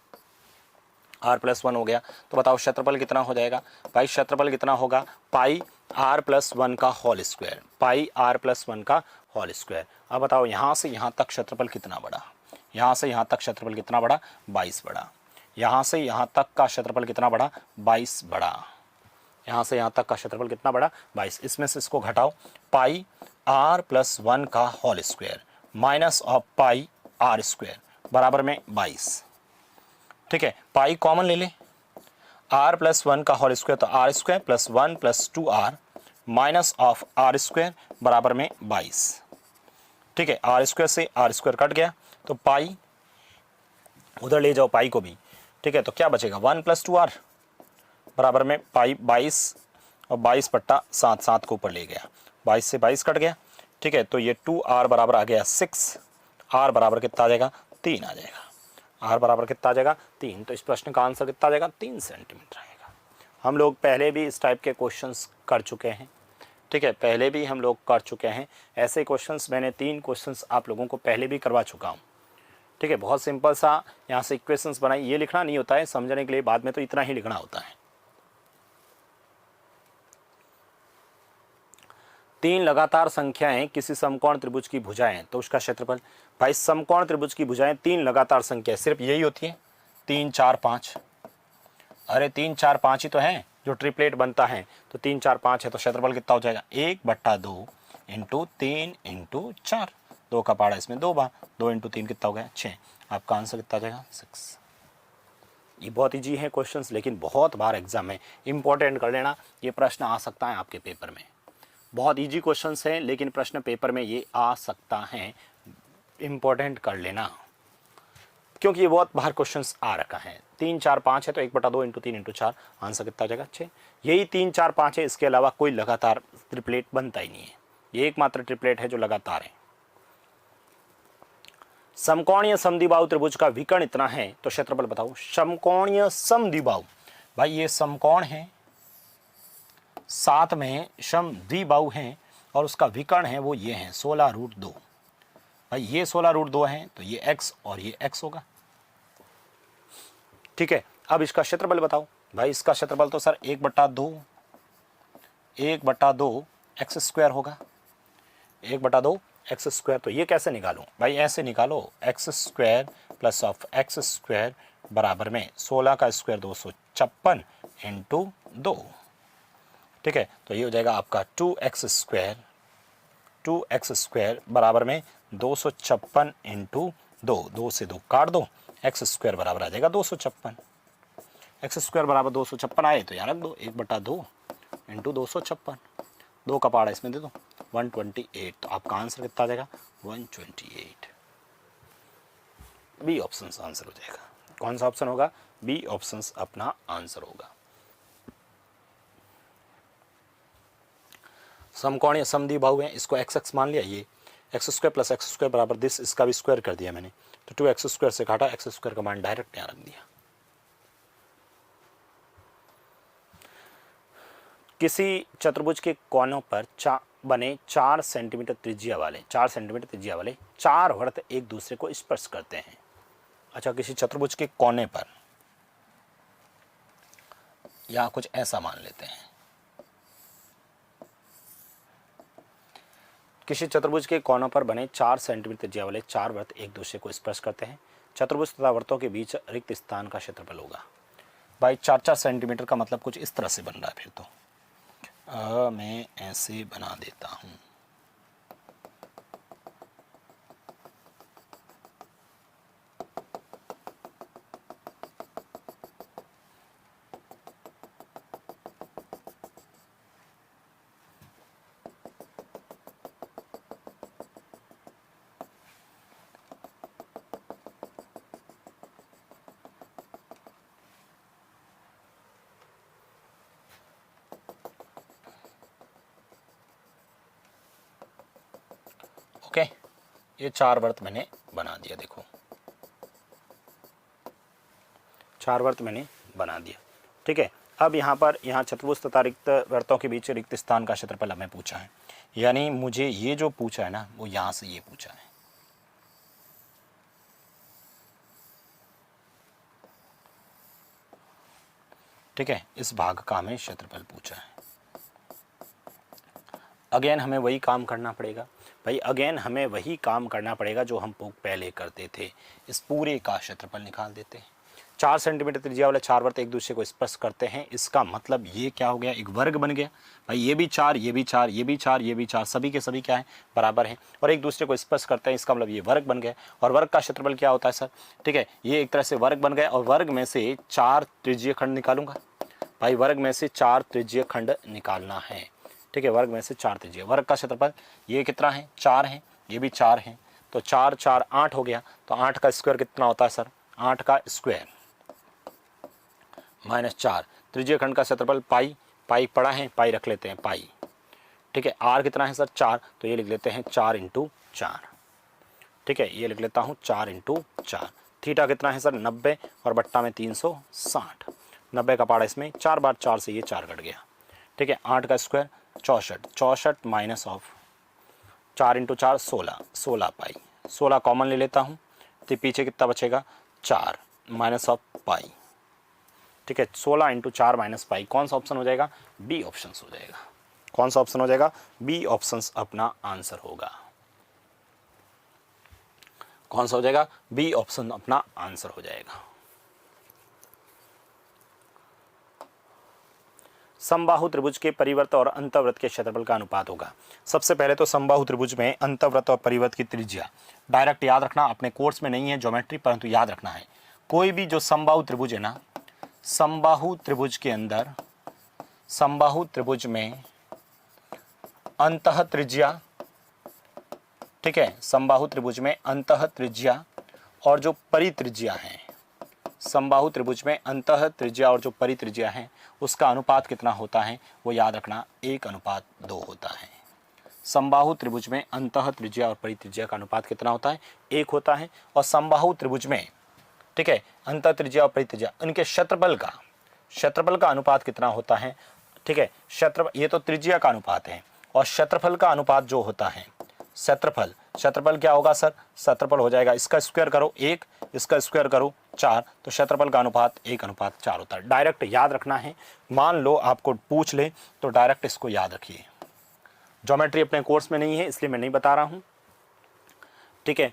S1: r+1 हो गया। तो बताओ क्षेत्रफल कितना हो जाएगा भाई, क्षेत्रफल कितना होगा पाई r+1 का होल स्क्वायर, पाई r+1 का होल स्क्वायर। अब बताओ यहाँ से यहाँ तक क्षेत्रफल कितना बड़ा, यहाँ से यहाँ तक क्षेत्रफल कितना बड़ा 22 बड़ा, यहाँ से यहाँ तक का क्षेत्रफल कितना बड़ा 22 बड़ा, यहाँ से यहाँ तक का क्षेत्रफल कितना बड़ा 22। इसमें से इसको घटाओ, पाई r+1 का whole square minus of pi R square बराबर में 22, ठीक है। पाई कॉमन ले लें, r+1 का होल स्क्वायर तो r स्क्वायर प्लस 1 प्लस 2r minus of r square बराबर में 22, ठीक है। आर स्क्वायर से आर स्क्वायर कट गया तो पाई उधर ले जाओ पाई को भी, ठीक है। तो क्या बचेगा 1 + 2r बराबर में पाई 22 और 22/7, 7 को ऊपर ले गया, 22 से 22 कट गया, ठीक है। तो ये 2r बराबर आ गया 6, r बराबर कितना आ जाएगा 3 आ जाएगा, r बराबर कितना आ जाएगा 3। तो इस प्रश्न का आंसर कितना आ जाएगा 3 सेंटीमीटर आएगा। हम लोग पहले भी इस टाइप के क्वेश्चंस कर चुके हैं, ठीक है, पहले भी हम लोग कर चुके हैं ऐसे क्वेश्चंस। मैंने 3 क्वेश्चंस आप लोगों को पहले भी करवा चुका हूँ, ठीक है। बहुत सिंपल सा यहाँ से इक्वेशंस बनाई, ये लिखना नहीं होता है समझने के लिए, बाद में तो इतना ही लिखना होता है। 3 लगातार संख्याएं किसी समकोण त्रिभुज की भुजाएं तो उसका क्षेत्रफल। भाई समकोण त्रिभुज की भुजाएं 3 लगातार संख्या सिर्फ यही होती है 3 4 5, अरे 3 4 5 ही तो है जो ट्रिपलेट बनता है, तो 3 4 5 है तो क्षेत्रफल कितना हो जाएगा 1/2 इंटू 3 इंटू 4, 2 का पहाड़ा इसमें 2 बार, 2 इंटू 3 कितना हो गया 6। आपका आंसर कितना आ जाएगा 6। ये बहुत ईजी है क्वेश्चंस, लेकिन बहुत बार एग्जाम में इंपॉर्टेंट कर लेना, ये प्रश्न आ सकता है आपके पेपर में। बहुत इजी क्वेश्चंस हैं लेकिन प्रश्न पेपर में ये आ सकता है, इंपॉर्टेंट कर लेना, क्योंकि ये बहुत बाहर क्वेश्चंस आ रखा है। 3 4 5 है तो 1/2 इंटू 3 इंटू 4, आंसर कितना आ जाएगा 6। यही 3 4 5 है, इसके अलावा कोई लगातार ट्रिपलेट बनता ही नहीं है, ये एकमात्र ट्रिपलेट है जो लगातार है। समकोणीय समद्विबाहु त्रिभुज का विकर्ण इतना है तो क्षेत्रफल बताओ। समकोणीय समद्विबाहु, भाई ये समकोण है, साथ में समद्विबाहु हैं और उसका विकर्ण है वो ये है 16√2। भाई ये 16√2 है तो ये x और ये x होगा, ठीक है। अब इसका क्षेत्रफल बताओ। भाई इसका क्षेत्रफल तो सर 1/2 x स्क्वायर होगा, 1/2 x स्क्वायर। तो ये कैसे निकालूं भाई, ऐसे निकालो, x square plus of x square बराबर में 16 का स्क्वायर 256 इंटू 2, ठीक है। तो ये हो जाएगा आपका 2x स्क्वायर बराबर में 256 इंटू 2, 2 से 2 काट दो, x स्क्वायर बराबर आ जाएगा 256। x स्क्वायर बराबर 256 आए तो यहाँ रख दो 1/2 इंटू 256, 2 का पहाड़ा इसमें दे दो 128। तो आपका आंसर कितना आ जाएगा 128। बी ऑप्शन आंसर हो जाएगा। कौन सा ऑप्शन होगा, बी ऑप्शन अपना आंसर होगा। समकोणीय समद्विबाहु है, इसको x मान लिया, ये x square plus x square बराबर दिस, इसका भी स्क्वायर कर दिया मैंने, तो 2x स्क्वायर से काटा, x स्क्वायर का मान डायरेक्ट यहाँ रख दिया। किसी चतुर्भुज के कोनों पर बने 4 सेंटीमीटर त्रिज्या वाले 4 वृत्त एक दूसरे को स्पर्श करते हैं। अच्छा, किसी चतुर्भुज के कोने पर, या कुछ ऐसा मान लेते हैं, किसी चतुर्भुज के कोनों पर बने 4 सेंटीमीटर त्रिज्या वाले 4 वृत्त एक दूसरे को स्पर्श करते हैं। चतुर्भुज तथा वृत्तों के बीच रिक्त स्थान का क्षेत्रफल होगा। भाई 4-4 सेंटीमीटर का मतलब कुछ इस तरह से बन रहा है। फिर तो मैं ऐसे बना देता हूँ। ओके, ये 4 वृत्त मैंने बना दिया। देखो 4 वृत्त मैंने बना दिया। ठीक है, अब यहाँ चतुर्भुज तथा रिक्त वृत्तों के बीच रिक्त स्थान का क्षेत्रफल हमें पूछा है। यानी मुझे ये जो पूछा है ना, वो यहाँ से ये पूछा है। ठीक है, इस भाग का हमें क्षेत्रफल पूछा है। अगेन हमें वही काम करना पड़ेगा भाई, अगेन हमें वही काम करना पड़ेगा जो हम पहले करते थे। इस पूरे का क्षेत्रफल निकाल देते हैं। 4 सेंटीमीटर त्रिज्या वाले 4 वृत्त एक दूसरे को स्पर्श करते हैं। इसका मतलब ये क्या हो गया, एक वर्ग बन गया भाई। ये भी 4, ये भी 4, ये भी 4, ये भी 4, सभी के सभी क्या है, बराबर हैं और एक दूसरे को स्पर्श करते हैं। इसका मतलब ये वर्ग बन गया। और वर्ग का क्षेत्रफल क्या होता है सर? ठीक है, ये एक तरह से वर्ग बन गया और वर्ग में से 4 त्रिज्यीय खंड निकालूंगा भाई। वर्ग में से 4 त्रिज्यीय खंड निकालना है। ठीक है, वर्ग में से 4 त्रिज्यीय। वर्ग का क्षेत्रफल ये कितना है, 4 है, ये भी 4 है, तो 4 4 8 हो गया। तो 8 का स्क्वायर कितना होता है सर? 8 का स्क्वायर माइनस 4। त्रिज्यीय खंड का क्षेत्रफल पाई, पाई पड़ा है, पाई रख लेते हैं पाई। ठीक है, आर कितना है सर? 4, तो ये लिख लेते हैं 4 × 4। ठीक है, ये लिख लेता हूँ 4 × 4। थीटा कितना है सर? 90 और बट्टा में 360। 90 का पाड़ा इसमें 4 बार 4 से ये 4 कट गया। ठीक है, 8 का square 64, 64 minus of 4 × 4 16, 16 pi. 16 common ले लेता हूँ तो पीछे कितना बचेगा? 4 माइनस ऑफ पाई। ठीक है, 16 × 4 माइनस पाई। कौन सा ऑप्शन हो जाएगा? बी ऑप्शन हो जाएगा। कौन सा ऑप्शन हो जाएगा? बी ऑप्शन अपना आंसर होगा। कौन सा हो जाएगा? बी ऑप्शन अपना आंसर हो जाएगा। समबाहु त्रिभुज के परिवर्त और अंतःवृत्त के क्षेत्रफल का अनुपात होगा। सबसे पहले तो समबाहु त्रिभुज में अंतःवृत्त और परिवर्त की त्रिज्या डायरेक्ट याद रखना, अपने कोर्स में नहीं है ज्योमेट्री, परंतु याद रखना है। कोई भी जो समबाहु त्रिभुज है ना, समबाहु त्रिभुज के अंदर, समबाहु त्रिभुज में अंतः त्रिज्या, ठीक है, समबाहु त्रिभुज में अंतः त्रिज्या और जो परित्रिज्या है, समबाहु त्रिभुज में अंतः त्रिज्या और जो परित्रिज्या है, उसका अनुपात कितना होता है वो याद रखना, 1:2 होता है। समबाहु त्रिभुज में अंतः त्रिज्या और परित्रिज्या का अनुपात कितना होता है? 1 होता है। और समबाहु त्रिभुज में, ठीक है, अंतः त्रिज्या और परित्रिज्या, उनके क्षेत्रफल का अनुपात कितना होता है? ठीक है, क्षेत्रफल, ये तो त्रिज्या का अनुपात है और क्षेत्रफल का अनुपात जो होता है, क्षेत्रफल क्या होगा सर? क्षेत्रफल हो जाएगा, इसका स्क्वायर करो 1, इसका स्क्वायर करो 4, तो क्षेत्रफल का अनुपात 1:4 होता है। डायरेक्ट याद रखना है। मान लो आपको पूछ ले तो डायरेक्ट इसको याद रखिए। ज्योमेट्री अपने कोर्स में नहीं है इसलिए मैं नहीं बता रहा हूँ। ठीक है,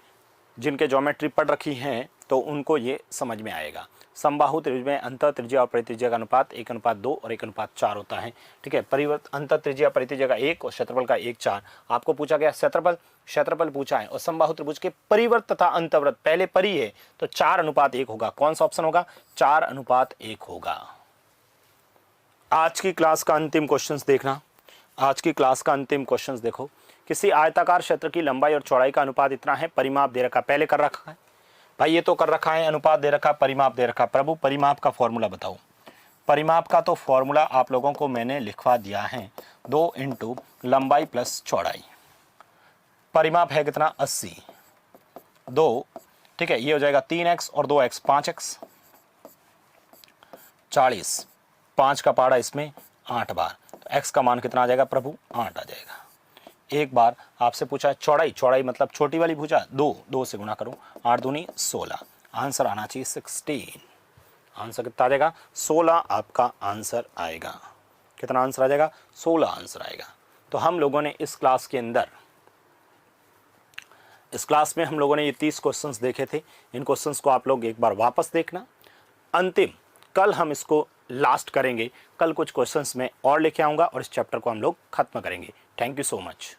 S1: जिनके ज्योमेट्री पढ़ रखी है तो उनको ये समझ में आएगा। समबाहु त्रिभुज में अंतः त्रिज्या और परित्रिज्या का अनुपात 1:2 और 1:4 होता है। ठीक है, परिवर्त अंतः त्रिज्या परित्रिज्या का 1 और क्षेत्रफल का 1:4। आपको पूछा गया क्षेत्रफल पूछा है। और समबाहु त्रिभुज के परिवर्त तथा अंतःवृत्त, पहले परि है तो 4:1 होगा। कौन सा ऑप्शन होगा? 4:1 होगा। आज की क्लास का अंतिम क्वेश्चन देखना। आज की क्लास का अंतिम क्वेश्चन देखो। किसी आयताकार क्षेत्र की लंबाई और चौड़ाई का अनुपात इतना है, परिमाप दे रखा, पहले कर रखा है भाई, ये तो कर रखा है, अनुपात दे रखा, परिमाप दे रखा। प्रभु परिमाप का फॉर्मूला बताओ। परिमाप का तो फॉर्मूला आप लोगों को मैंने लिखवा दिया है, 2 × लंबाई प्लस चौड़ाई। परिमाप है कितना? 80, 2, ठीक है, ये हो जाएगा 3x और 2x 5x, 40, 5 का पाड़ा इसमें 8 बार, तो x का मान कितना आ जाएगा प्रभु 8 आ जाएगा। एक बार आपसे पूछा है चौड़ाई, चौड़ाई मतलब छोटी वाली भुजा 2, 2 से गुणा करो, 8 दूनी 16, आंसर आना चाहिए 16। आंसर कितना आ जाएगा 16 आपका आंसर आएगा। कितना आंसर आ जाएगा 16 आंसर आएगा। तो हम लोगों ने इस क्लास के अंदर, इस क्लास में हम लोगों ने ये 30 क्वेश्चंस देखे थे। इन क्वेश्चंस को आप लोग एक बार वापस देखना। अंतिम कल हम इसको लास्ट करेंगे, कल कुछ क्वेश्चंस में और लेके आऊँगा और इस चैप्टर को हम लोग खत्म करेंगे। Thank you so much.